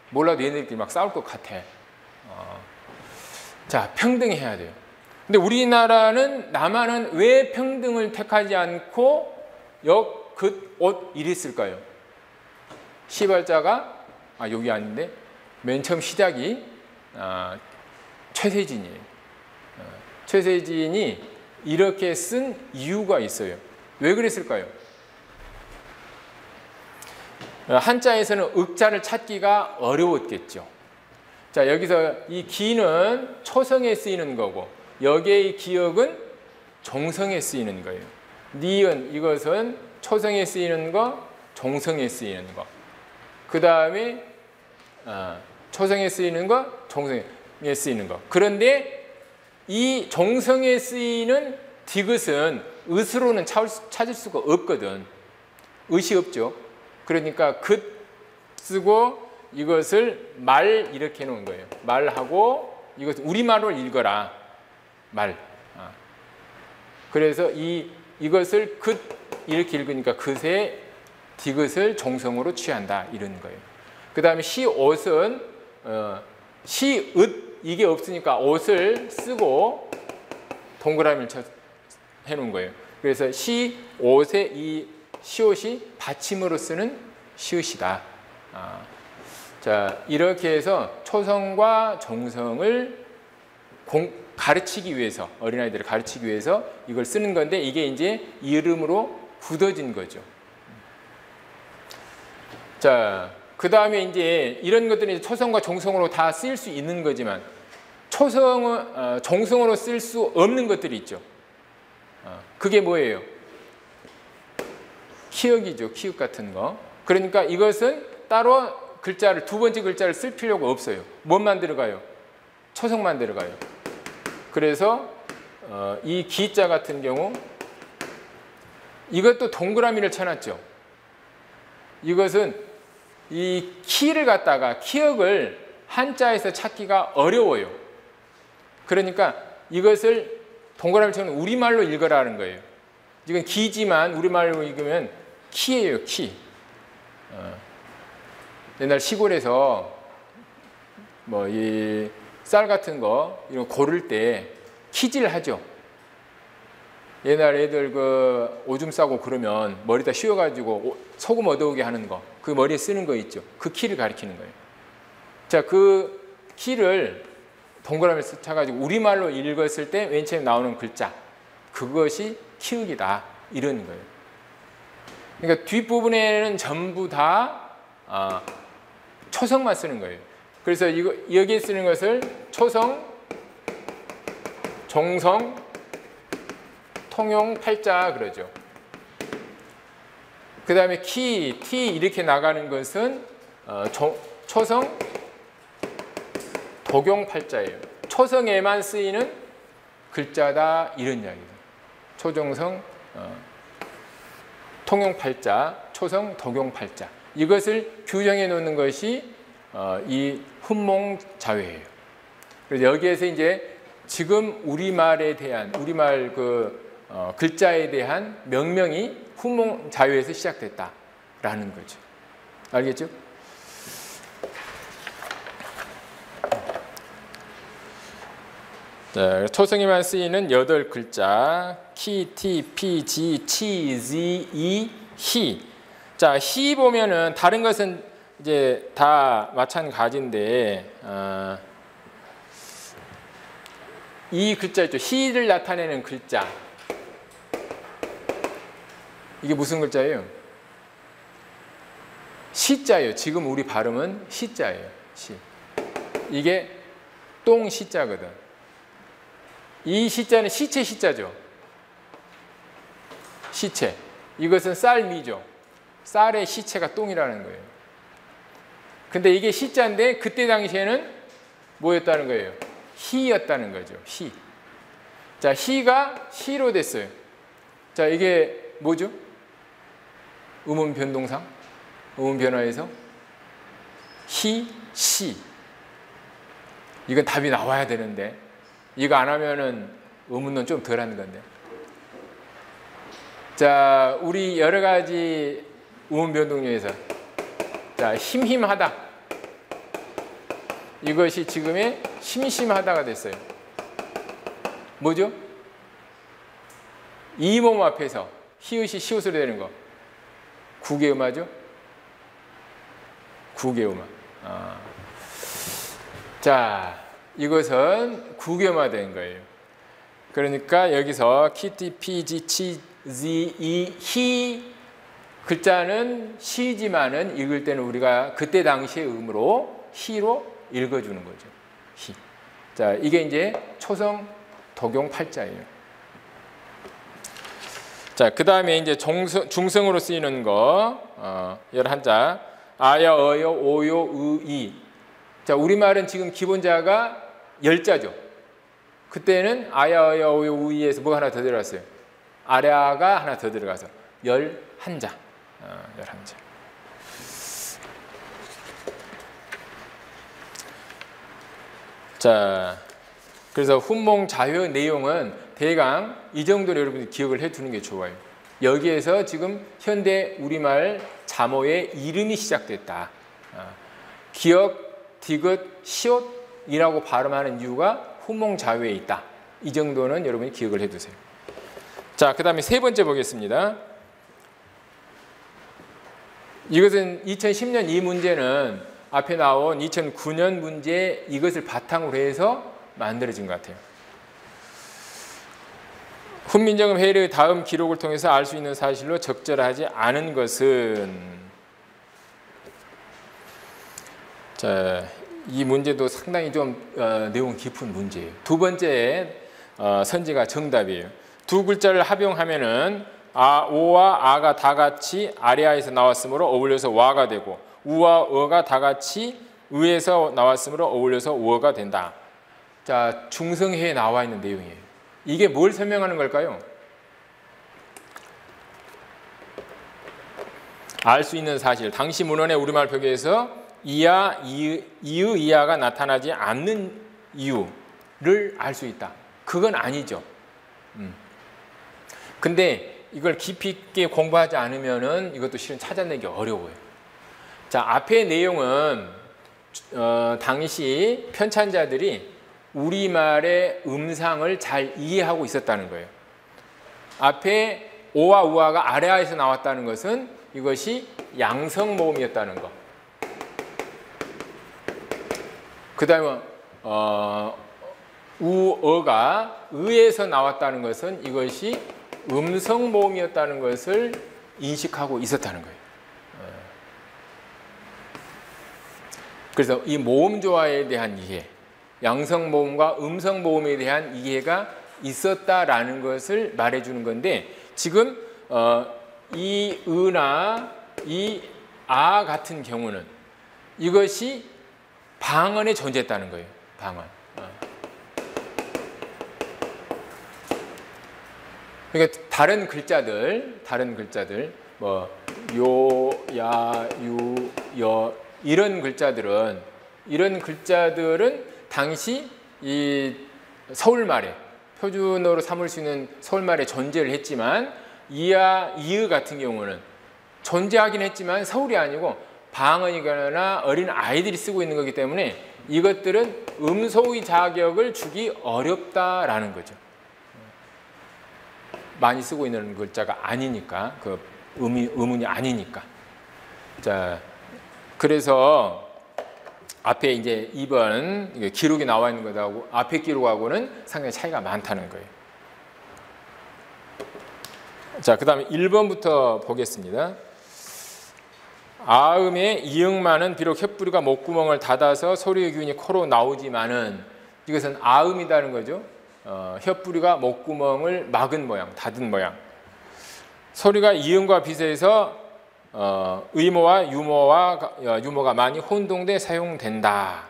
몰라도 얘네들끼리 막 싸울 것 같아. 자, 평등해야 돼요. 근데 우리나라는, 남한은 왜 평등을 택하지 않고 그 옷 이랬을까요? 시발자가 여기 아닌데 맨 처음 시작이 최세진이에요. 최세진이 이렇게 쓴 이유가 있어요. 왜 그랬을까요? 한자에서는 읍자를 찾기가 어려웠겠죠. 자, 여기서 이 기는 초성에 쓰이는 거고 여기의 기역은 종성에 쓰이는 거예요. 니은 이것은 초성에 쓰이는 거, 종성에 쓰이는 거. 그 다음에 초성에 쓰이는 거, 종성에 쓰이는 거. 그런데 이 종성에 쓰이는 디귿은 으스로는 찾을 수가 없거든. 으이 없죠. 그러니까 긋 쓰고 이것을 말 이렇게 해놓은 거예요. 말하고 이것 우리말로 읽어라. 말. 그래서 이것을 긋 이렇게 읽으니까 긋의 디귿을 종성으로 취한다 이런 거예요. 그 다음에 시옷은 시읒 이게 없으니까 옷을 쓰고 동그라미를 해놓은 거예요. 그래서 시옷의 이 시옷이 받침으로 쓰는 시옷이다. 자, 이렇게 해서 초성과 종성을 가르치기 위해서 어린아이들을 가르치기 위해서 이걸 쓰는 건데 이게 이제 이름으로 굳어진 거죠. 자, 그 다음에 이제 이런 것들이 초성과 종성으로 다 쓰일 수 있는 거지만 종성으로 쓸 수 없는 것들이 있죠. 그게 뭐예요? 키읔이죠. 키읔 같은 거. 그러니까 이것은 따로 글자를 두 번째 글자를 쓸 필요가 없어요. 뭔만 들어가요? 초성만 들어가요. 그래서 이 기자 같은 경우 이것도 동그라미를 쳐놨죠. 이것은 이 키를 갖다가 키읔을 한자에서 찾기가 어려워요. 그러니까 이것을 동그라미 쳐놓은 우리말로 읽으라는 거예요. 이건 기지만 우리말로 읽으면 키예요, 키. 옛날 시골에서 뭐 이 쌀 같은 거 이런 고를 때 키질 하죠. 옛날 애들 그 오줌 싸고 그러면 머리다 씌워가지고 소금 얻어오게 하는 거, 그 머리에 쓰는 거 있죠. 그 키를 가리키는 거예요. 자, 그 키를 동그라미를 쳐가지고 우리말로 읽었을 때 맨 처음 나오는 글자, 그것이 키읔이다 이런 거예요. 그러니까 뒷부분에는 전부 다 초성만 쓰는 거예요. 그래서 여기에 쓰는 것을 초성, 종성, 통용, 팔자 그러죠. 그 다음에 키, 티 이렇게 나가는 것은 초성, 독용, 팔자예요. 초성에만 쓰이는 글자다 이런 이야기예요. 초종성, 통용, 팔자, 초성, 독용, 팔자. 이것을 규정해 놓는 것이 이 훈몽자회예요. 그래서 여기에서 이제 지금 우리말에 대한 우리말 글자에 대한 명명이 훈몽자회에서 시작됐다라는 거죠. 알겠죠? 자, 초성에만 쓰이는 8글자 키, 티, 피, 지, 치, 지, 이, 히. 자, 히 보면은 다른 것은 이제 다 마찬가지인데 이 글자 있죠. 히를 나타내는 글자. 이게 무슨 글자예요? 시자예요. 지금 우리 발음은 시자예요. 시. 이게 똥 시자거든. 이 시자는 시체 시자죠. 시체. 이것은 쌀미죠. 쌀의 시체가 똥이라는 거예요. 근데 이게 시자인데 그때 당시에는 뭐였다는 거예요? 희였다는 거죠. 희. 자, 희가 시로 됐어요. 자, 이게 뭐죠? 음운 변동상? 음운 변화에서 희, 시. 이건 답이 나와야 되는데 이거 안 하면은 음운은 좀 덜 하는 건데. 자, 우리 여러 가지 음운 변동 중에서 자, 심심하다. 이것이 지금의 심심하다가 됐어요. 뭐죠? 이 몸 앞에서 히읗이 시옷으로 되는 거. 구개음하죠? 구개음화. 자, 이것은 구개음화된 거예요. 그러니까 여기서 키티, 피지, 치, 지, 이, 히 글자는 시지만은 읽을 때는 우리가 그때 당시의 음으로 히로 읽어주는 거죠. 히. 자, 이게 이제 초성 독용 팔자예요. 자, 그 다음에 이제 중성으로 쓰이는 거, 11자. 아야, 어여, 오요, 으, 이. 자, 우리말은 지금 기본자가 10자죠. 그때는 아야, 어여, 오요, 으, 이에서 뭐가 하나 더 들어갔어요? 아야가 하나 더 들어가서 11자. 11자. 자, 그래서 훈몽 자효 내용은 대강 이 정도로 여러분들이 기억을 해두는 게 좋아요. 여기에서 지금 현대 우리말 자모의 이름이 시작됐다. 기역, 디귿, 시옷이라고 발음하는 이유가 훈몽 자효에 있다. 이 정도는 여러분이 기억을 해두세요. 자, 그 다음에 세 번째 보겠습니다. 이것은 2010년 이 문제는 앞에 나온 2009년 문제 이것을 바탕으로 해서 만들어진 것 같아요. 훈민정음 회의의 다음 기록을 통해서 알 수 있는 사실로 적절하지 않은 것은, 자, 이 문제도 상당히 좀 내용 깊은 문제예요. 두 번째 선지가 정답이에요. 두 글자를 합용하면은 오와 아가 다 같이 아래아에서 나왔으므로 어울려서 와가 되고 우와 어가 다 같이 의에서 나왔으므로 어울려서 우어가 된다. 자, 중성회에 나와 있는 내용이에요. 이게 뭘 설명하는 걸까요? 알 수 있는 사실. 당시 문헌의 우리말 표기에서 이하, 이의, 이하가 나타나지 않는 이유를 알 수 있다. 그건 아니죠. 근데 이걸 깊이 있게 공부하지 않으면은 이것도 실은 찾아내기 어려워요. 자, 앞의 내용은 당시 편찬자들이 우리말의 음상을 잘 이해하고 있었다는 거예요. 앞에 오와 우아가 아래아에서 나왔다는 것은 이것이 양성모음이었다는 거. 그 다음에 우어가 의에서 나왔다는 것은 이것이 음성모음이었다는 것을 인식하고 있었다는 거예요. 그래서 이 모음조화에 대한 이해, 양성모음과 음성모음에 대한 이해가 있었다라는 것을 말해주는 건데, 지금 이 으나 이 아 같은 경우는 이것이 방언에 존재했다는 거예요. 방언. 그러니까 다른 글자들 뭐 요, 야, 유, 여 이런 글자들은 당시 이 서울말에 표준어로 삼을 수 있는 서울말에 존재를 했지만 이야, 이의 같은 경우는 존재하긴 했지만 서울이 아니고 방언이거나 어린 아이들이 쓰고 있는 거기 때문에 이것들은 음소의 자격을 주기 어렵다라는 거죠. 많이 쓰고 있는 글자가 아니니까, 그 의문이 아니니까. 자, 그래서 앞에 이제 2번 기록이 나와 있는 것하고 앞에 기록하고는 상당히 차이가 많다는 거예요. 자, 그 다음에 1번부터 보겠습니다. 아음의 이응만은 비록 혓부리가 목구멍을 닫아서 소리의 기운이 코로 나오지만은 이것은 아음이라는 거죠. 혓부리가 목구멍을 막은 모양, 닫은 모양. 소리가 이응과 비슷해서 의모와 유모가 많이 혼동돼 사용된다.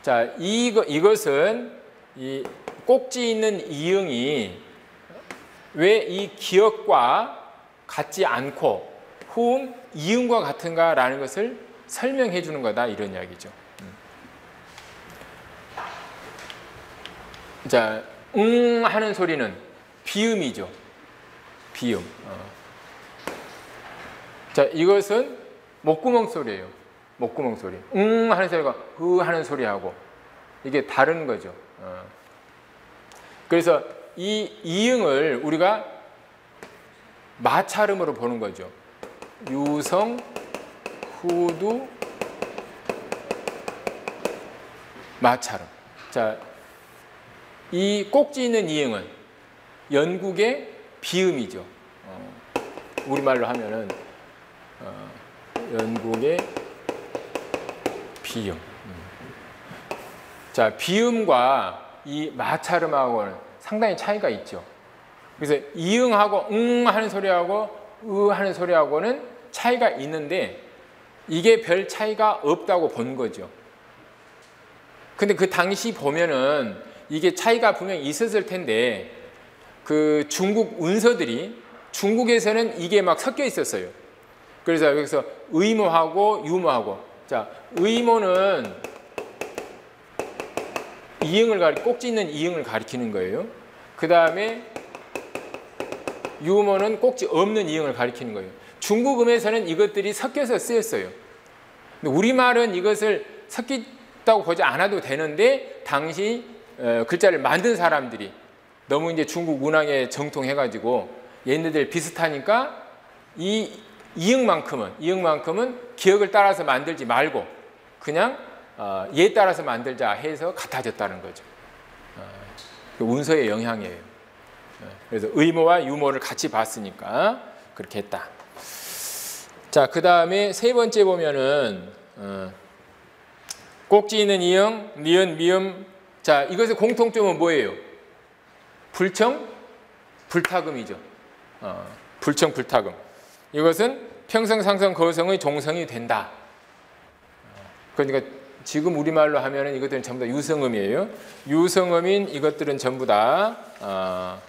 자, 이것은 이 꼭지 있는 이응이 왜 이 기역과 같지 않고 호음 이응과 같은가라는 것을 설명해 주는 거다, 이런 이야기죠. 자, 하는 소리는 비음이죠. 비음. 자, 이것은 목구멍 소리예요. 목구멍 소리. 하는 소리가 하는 소리하고 이게 다른 거죠. 그래서 이 이응을 우리가 마찰음으로 보는 거죠. 유성, 후두, 마찰음. 자, 이 꼭지 있는 이응은 연국의 비음이죠. 우리말로 하면은 연국의 비음. 자, 비음과 이 마찰음하고는 상당히 차이가 있죠. 그래서 이응하고 응 하는 소리하고 으 하는 소리하고는 차이가 있는데 이게 별 차이가 없다고 본 거죠. 근데 그 당시 보면은 이게 차이가 분명히 있었을 텐데 그 중국 운서들이 중국에서는 이게 막 섞여 있었어요. 그래서 여기서 의모하고 유모하고, 자, 의모는 꼭지 있는 이응을 가리키는 거예요. 그 다음에 유모는 꼭지 없는 이응을 가리키는 거예요. 중국 음에서는 이것들이 섞여서 쓰였어요. 근데 우리말은 이것을 섞였다고 보지 않아도 되는데 당시 글자를 만든 사람들이 너무 이제 중국 문학에 정통해가지고 얘네들 비슷하니까 이 이응만큼은 기억을 따라서 만들지 말고 그냥 얘 따라서 만들자 해서 같아졌다는 거죠. 운서의 영향이에요. 그래서 의모와 유모를 같이 봤으니까 그렇게 했다. 자, 그 다음에 세 번째 보면은 꼭지 있는 이응, 니은, 미음. 자, 이것의 공통점은 뭐예요? 불청, 불타금이죠. 불청, 불타금. 이것은 평성, 상성, 거성의 종성이 된다. 그러니까 지금 우리말로 하면은 이것들은 전부 다 유성음이에요. 유성음인 이것들은 전부 다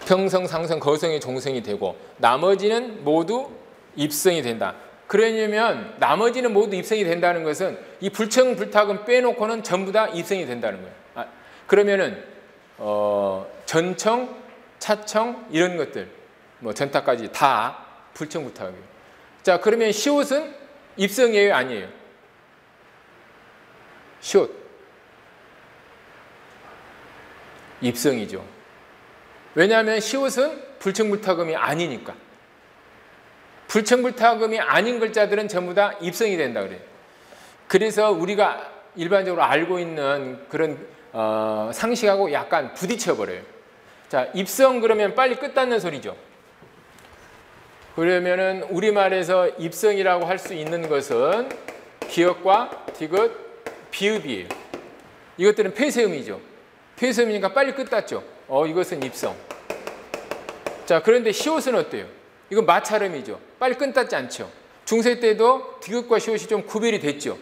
평성, 상성, 거성의 종성이 되고 나머지는 모두 입성이 된다. 그러려면 나머지는 모두 입성이 된다는 것은 이 불청, 불탁은 빼놓고는 전부 다 입성이 된다는 거예요. 그러면은 전청, 차청 이런 것들, 뭐 전타까지 다 불청, 불탁이에요. 자, 그러면 시옷은 입성이에요, 아니에요? 시옷 입성이죠. 왜냐하면 시옷은 불청불타금이 아니니까. 불청불타금이 아닌 글자들은 전부 다 입성이 된다 그래요. 그래서 우리가 일반적으로 알고 있는 그런 상식하고 약간 부딪혀 버려요. 자, 입성 그러면 빨리 끝 닫는 소리죠. 그러면은 우리말에서 입성이라고 할 수 있는 것은 기역과 디귿, 비읍이에요. 이것들은 폐쇄음이죠. 폐쇄음이니까 빨리 끝 닫죠. 이것은 입성. 자, 그런데 시옷은 어때요? 이건 마찰음이죠. 빨리 끝 닫지 않죠. 중세 때도 디귿과 시옷이 좀 구별이 됐죠.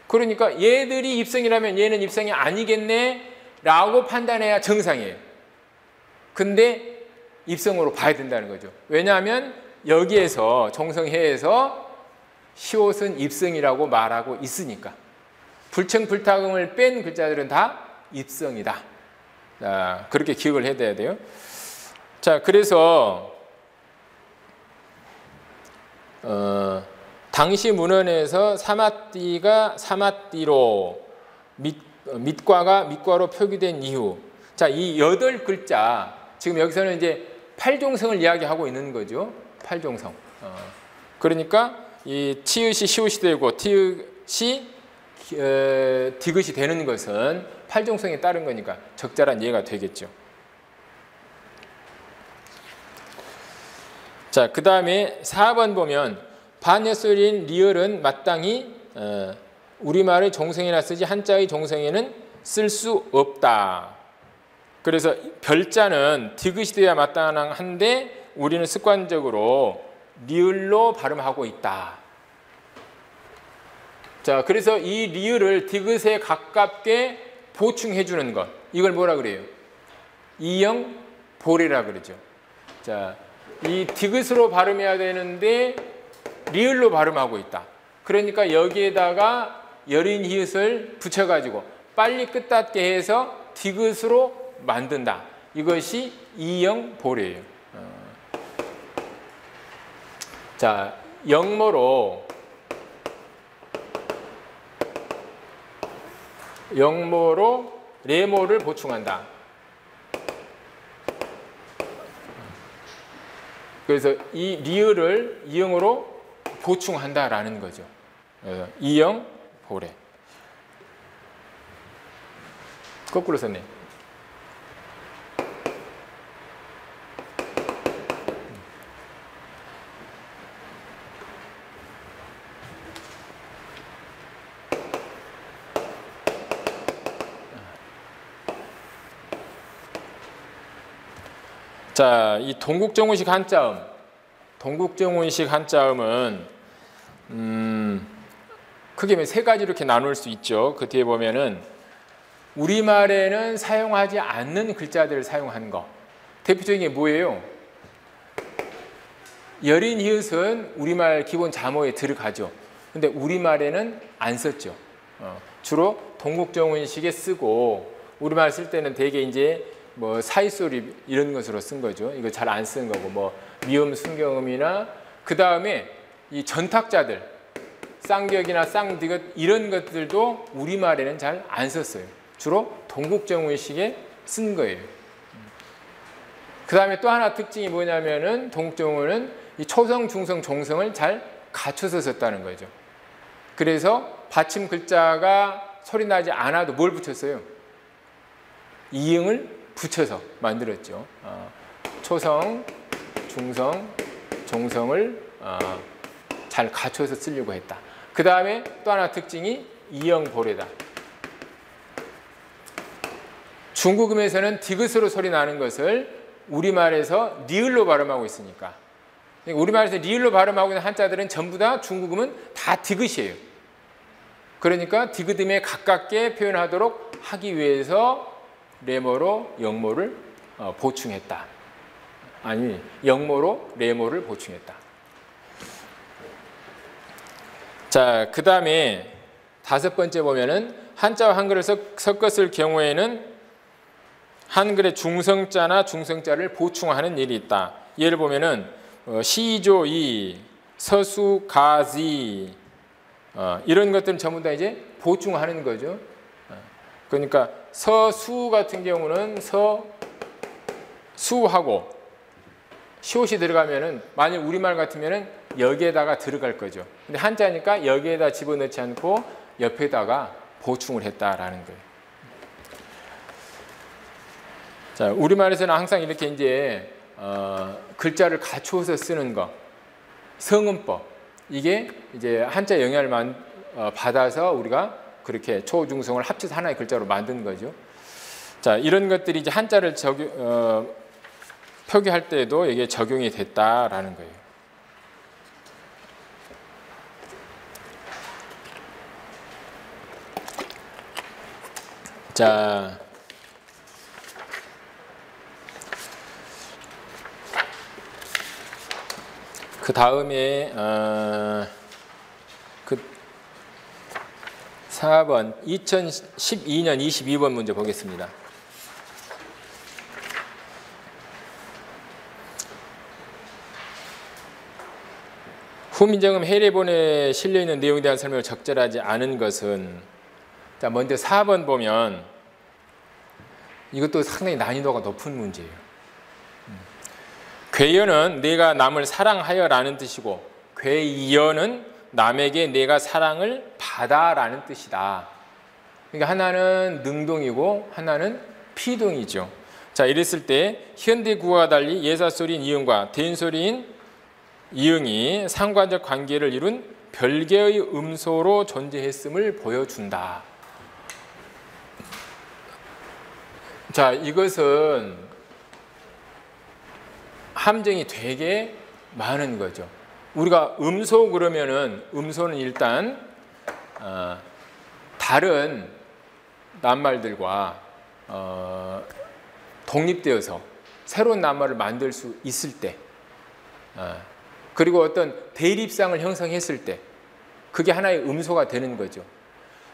그러니까 얘들이 입성이라면 얘는 입성이 아니겠네 라고 판단해야 정상이에요. 근데 입성으로 봐야 된다는 거죠. 왜냐하면 여기에서 종성해에서 시옷은 입성이라고 말하고 있으니까. 불청, 불타금을 뺀 글자들은 다 입성이다. 자, 그렇게 기억을 해야 돼요. 자, 그래서 당시 문헌에서 사마띠가 사마띠로 밑과가 밑과로 표기된 이유. 자, 이 8글자 지금 여기서는 이제 8종성을 이야기하고 있는 거죠. 8종성. 그러니까 이 치읓이 시옷이 되고 티읕이 디귿이 되는 것은 8종성에 따른 거니까 적절한 이해가 되겠죠. 자, 그 다음에 4번 보면 반예술인 리을은 마땅히 우리말의 종성이나 쓰지 한자의 종성에는 쓸 수 없다. 그래서 별자는 디귿이 돼야 마땅한데 우리는 습관적으로 리을로 발음하고 있다. 자, 그래서 이 리을을 디귿에 가깝게 보충해 주는 것, 이걸 뭐라 그래요? 이형 보례라 그러죠. 자, 이 디귿으로 발음해야 되는데 리을로 발음하고 있다. 그러니까 여기에다가 여린 히읗을 붙여가지고 빨리 끝 닫게 해서 디귿으로 만든다. 이것이 이형 보례예요. 자, 영모로 레모를 보충한다. 그래서 이 리을을 이응으로 보충한다라는 거죠. 이영 보래. 거꾸로 썼네. 자, 이 동국정운식 한자음. 동국정운식 한자음은 크게 세 가지로 이렇게 나눌 수 있죠. 그 뒤에 보면은 우리말에는 사용하지 않는 글자들을 사용한 거. 대표적인 게 뭐예요? 여린 히읗은 우리말 기본 자모에 들어가죠. 근데 우리말에는 안 썼죠. 주로 동국정운식에 쓰고 우리말 쓸 때는 대개 이제 뭐 사이소리 이런 것으로 쓴 거죠. 이거 잘 안 쓰는 거고 뭐 미음, 순경음이나 그 다음에 이 전탁자들 쌍격이나 쌍디귿 이런 것들도 우리말에는 잘 안 썼어요. 주로 동국정운식에 쓴 거예요. 그 다음에 또 하나 특징이 뭐냐면은 동국정운은 이 초성, 중성, 종성을 잘 갖춰서 썼다는 거죠. 그래서 받침 글자가 소리 나지 않아도 뭘 붙였어요? 이응을 붙여서 만들었죠. 초성, 중성, 종성을 잘 갖춰서 쓰려고 했다. 그 다음에 또 하나 특징이 이영보래다. 중국음에서는 디귿으로 소리 나는 것을 우리말에서 리을로 발음하고 있으니까 우리말에서 리을로 발음하고 있는 한자들은 전부 다 중국음은 다 디귿이에요. 그러니까 디귿음에 가깝게 표현하도록 하기 위해서 레모로 영모를 보충했다. 아니, 영모로 레모를 보충했다. 자, 그 다음에 다섯 번째 보면은 한자와 한글을 섞어 쓸 경우에는 한글의 중성자나 중성자를 보충하는 일이 있다. 예를 보면은 시조이, 서수가지 이런 것들은 전부 다 이제 보충하는 거죠. 그러니까 서수 같은 경우는 서수하고 시옷이 들어가면은 만약 우리말 같으면은 여기에다가 들어갈 거죠. 근데 한자니까 여기에다 집어넣지 않고 옆에다가 보충을 했다라는 거예요. 자, 우리말에서는 항상 이렇게 이제 글자를 갖추어서 쓰는 거, 성음법 이게 이제 한자 영향을 받아서 우리가 그렇게 초중성을 합쳐서 하나의 글자로 만든 거죠. 자, 이런 것들이 이제 한자를 표기할 때에도 이게 적용이 됐다라는 거예요. 자, 그 다음에 그 4번 2012년 22번 문제 보겠습니다. 후민정음 해례본에 실려있는 내용에 대한 설명을 적절하지 않은 것은, 자, 먼저 4번 보면 이것도 상당히 난이도가 높은 문제예요. 괴연은 내가 남을 사랑하여라는 뜻이고 괴이연은 남에게 내가 사랑을 받아라는 뜻이다. 그러니까 하나는 능동이고 하나는 피동이죠. 자, 이랬을 때 현대 구어와 달리 예사소리인 이응과 대인소리인 이응이 상관적 관계를 이룬 별개의 음소로 존재했음을 보여준다. 자, 이것은 함정이 되게 많은 거죠. 우리가 음소 그러면은 음소는 일단 다른 낱말들과 독립되어서 새로운 낱말을 만들 수 있을 때, 그리고 어떤 대립상을 형성했을 때 그게 하나의 음소가 되는 거죠.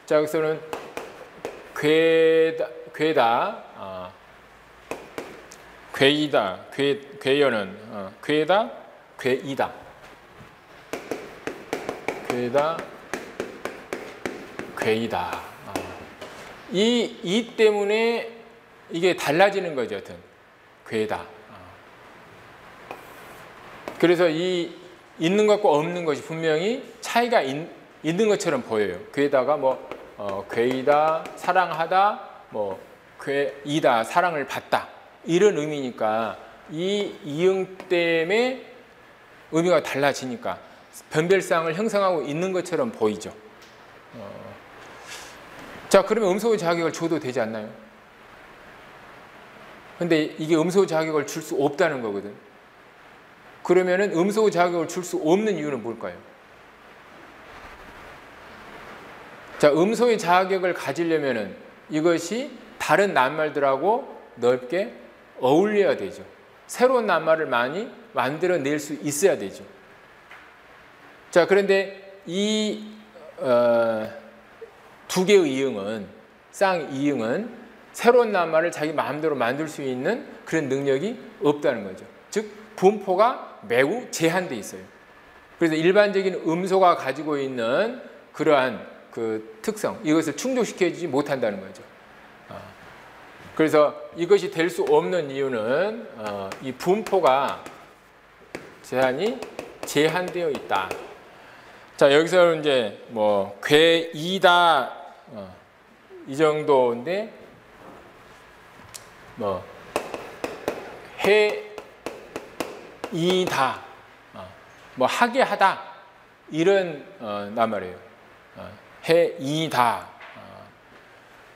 자, 여기서는 괴다, 괴이다, 괴여는 괴다, 괴이다, 괴다, 괴이다. 이 때문에 이게 달라지는 거죠. 여튼 괴다. 그래서 이 있는 것과 없는 것이 분명히 차이가 있는 것처럼 보여요. 괴다가 뭐 괴이다, 사랑하다, 뭐 괴이다, 사랑을 받다 이런 의미니까 이 이응 때문에 의미가 달라지니까 변별상을 형성하고 있는 것처럼 보이죠. 자, 그러면 음소 자격을 줘도 되지 않나요? 근데 이게 음소 자격을 줄 수 없다는 거거든. 그러면은 음소 자격을 줄 수 없는 이유는 뭘까요? 자, 음소의 자격을 가지려면은 이것이 다른 낱말들하고 넓게 어울려야 되죠. 새로운 낱말을 많이 만들어낼 수 있어야 되죠. 자, 그런데 이 두 개의 이응은, 쌍이응은 새로운 낱말을 자기 마음대로 만들 수 있는 그런 능력이 없다는 거죠. 즉, 분포가 매우 제한되어 있어요. 그래서 일반적인 음소가 가지고 있는 그러한 그 특성, 이것을 충족시켜주지 못한다는 거죠. 그래서 이것이 될 수 없는 이유는 이 분포가 제한되어 있다. 자, 여기서 이제 뭐 괴이다 이 정도인데 뭐 해이다, 뭐 하게 하다 이런 낱말이에요. 해이다.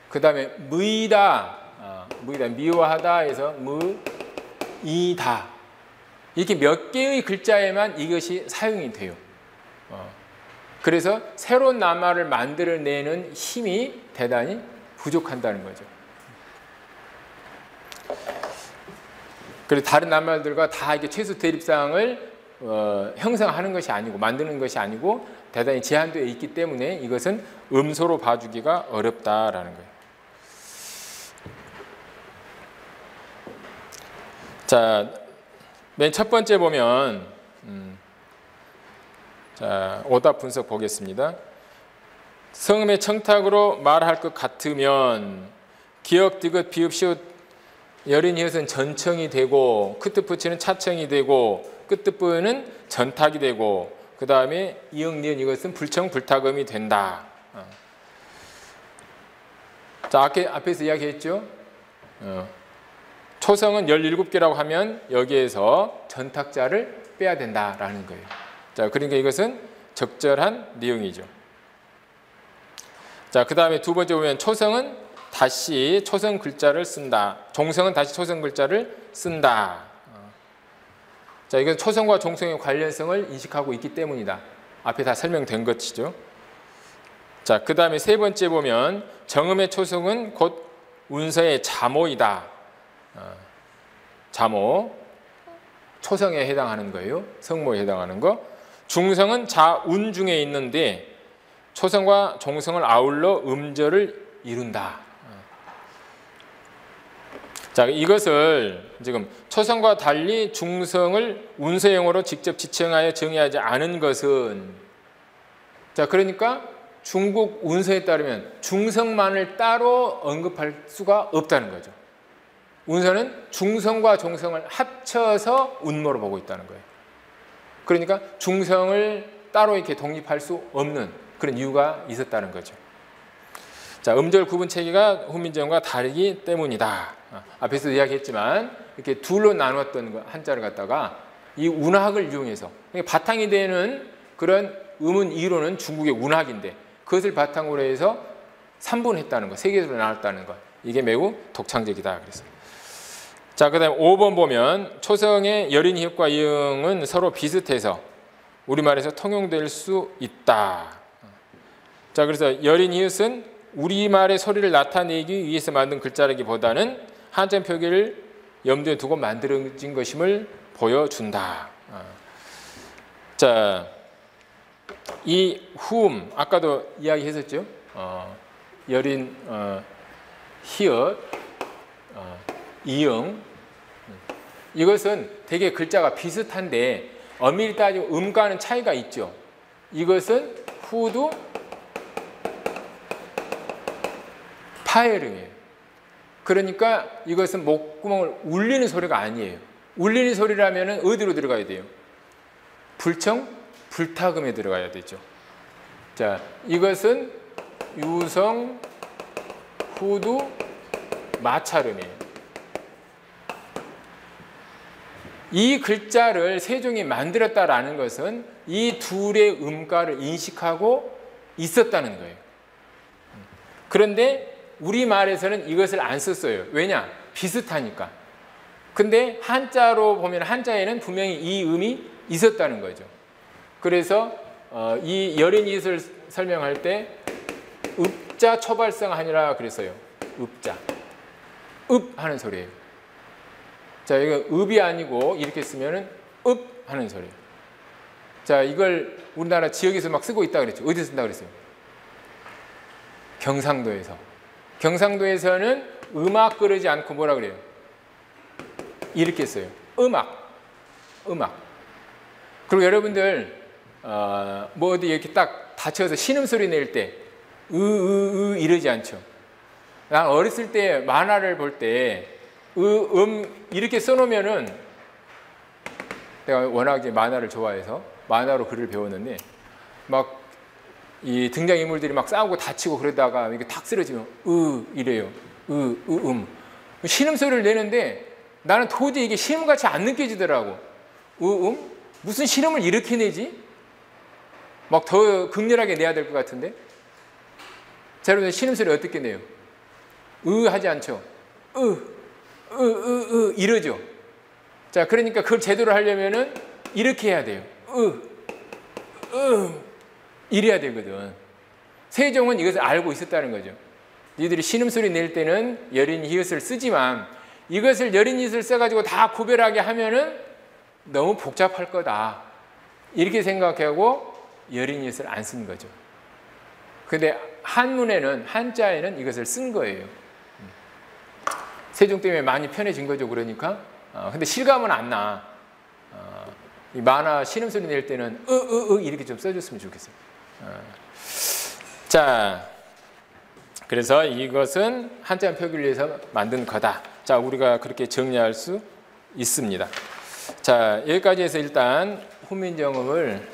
그 다음에 무이다, 미워하다 해서 무이다. 이렇게 몇 개의 글자에만 이것이 사용이 돼요. 그래서 새로운 낱말을 만들어내는 힘이 대단히 부족한다는 거죠. 그래서 다른 낱말들과 다 이게 최소 대립상을 형성하는 것이 아니고 만드는 것이 아니고 대단히 제한되어 있기 때문에 이것은 음소로 봐주기가 어렵다라는 거예요. 자, 맨 첫 번째 보면 자, 오답 분석 보겠습니다. 성음의 청탁으로 말할 것 같으면 기역, 디귿, 비읍, 시읒, 여린, 이웃은 전청이 되고 끝뜻 붙이는 차청이 되고 끝뜻부는 전탁이 되고 그 다음에 이응, 니은 이것은 불청, 불탁음이 된다. 자, 앞에서 이야기했죠. 초성은 17개라고 하면 여기에서 전탁자를 빼야 된다라는 거예요. 자, 그러니까 이것은 적절한 내용이죠. 자, 그 다음에 두 번째 보면 초성은 다시 초성 글자를 쓴다. 종성은 다시 초성 글자를 쓴다. 자, 이건 초성과 종성의 관련성을 인식하고 있기 때문이다. 앞에 다 설명된 것이죠. 자, 그 다음에 세 번째 보면 정음의 초성은 곧 운서의 자모이다. 자모, 초성에 해당하는 거예요. 성모에 해당하는 거. 중성은 자운 중에 있는데 초성과 종성을 아울러 음절을 이룬다. 자, 이것을 지금 초성과 달리 중성을 운서형으로 직접 지칭하여 정의하지 않은 것은, 자, 그러니까 중국 운서에 따르면 중성만을 따로 언급할 수가 없다는 거죠. 운서는 중성과 종성을 합쳐서 운모로 보고 있다는 거예요. 그러니까 중성을 따로 이렇게 독립할 수 없는 그런 이유가 있었다는 거죠. 자, 음절 구분 체계가 훈민정음과 다르기 때문이다. 앞에서 이야기했지만 이렇게 둘로 나누었던 한자를 갖다가 이 운학을 이용해서 바탕이 되는 그런 음운 이론은 중국의 운학인데 그것을 바탕으로 해서 3분했다는 것, 3개로 나눴다는 것, 이게 매우 독창적이다. 그래서 자, 그 다음에 5번 보면 초성의 여린, 히읗과 이응은 서로 비슷해서 우리말에서 통용될 수 있다. 자, 그래서 여린, 히읗은 우리말의 소리를 나타내기 위해서 만든 글자라기보다는 한자 표기를 염두에 두고 만들어진 것임을 보여준다. 자, 이 후음, 아까도 이야기했었죠. 여린, 히읗, 이응, 이것은 되게 글자가 비슷한데 엄밀히 따지면 음과는 차이가 있죠. 이것은 후도 파열음이에요. 그러니까 이것은 목구멍을 울리는 소리가 아니에요. 울리는 소리라면 어디로 들어가야 돼요? 불청, 불타금에 들어가야 되죠. 자, 이것은 유성, 후두, 마찰음이에요. 이 글자를 세종이 만들었다라는 것은 이 둘의 음가를 인식하고 있었다는 거예요. 그런데 우리말에서는 이것을 안 썼어요. 왜냐? 비슷하니까. 근데 한자로 보면 한자에는 분명히 이 음이 있었다는 거죠. 그래서 이 여린이을 설명할 때 읍자 초발성하니라 그랬어요. 읍자. 읍 하는 소리예요. 자, 이거 읍이 아니고 이렇게 쓰면은 읍 하는 소리예요. 자, 이걸 우리나라 지역에서 막 쓰고 있다 그랬죠. 어디서 쓴다 그랬어요? 경상도에서. 경상도에서는 음악 그러지 않고 뭐라 그래요? 이렇게 써요. 음악. 음악. 그리고 여러분들 뭐 어디 이렇게 딱 다쳐서 신음소리 낼 때 이러지 않죠. 난 어렸을 때 만화를 볼 때 이렇게 써놓으면은 내가 워낙 이제 만화를 좋아해서 만화로 글을 배웠는데 막 이 등장인물들이 막 싸우고 다치고 그러다가 이게 탁 쓰러지면 이래요. 신음소리를 내는데 나는 도저히 이게 신음같이 안 느껴지더라고. 무슨 신음을 이렇게 내지? 막 더 극렬하게 내야 될 것 같은데. 자, 여러분 신음소리 어떻게 내요? 하지 않죠? 이러죠. 자, 그러니까 그걸 제대로 하려면은 이렇게 해야 돼요. 이래야 되거든. 세종은 이것을 알고 있었다는 거죠. 너희들이 신음소리 낼 때는 여린 히읗을 쓰지만 이것을 여린 히읗을 써가지고 다 구별하게 하면은 너무 복잡할 거다. 이렇게 생각하고 여린 히읗을 안 쓴 거죠. 근데 한문에는, 한자에는 이것을 쓴 거예요. 세종 때문에 많이 편해진 거죠. 그러니까. 근데 실감은 안 나. 이 만화 신음소리 낼 때는 이렇게 좀 써줬으면 좋겠어요. 자, 그래서 이것은 한자 표기를 위해서 만든 거다. 자, 우리가 그렇게 정리할 수 있습니다. 자, 여기까지 해서 일단 훈민정음을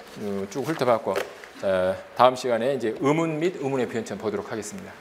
쭉 훑어봤고, 자, 다음 시간에 이제 음운 및 음운의 변천 보도록 하겠습니다.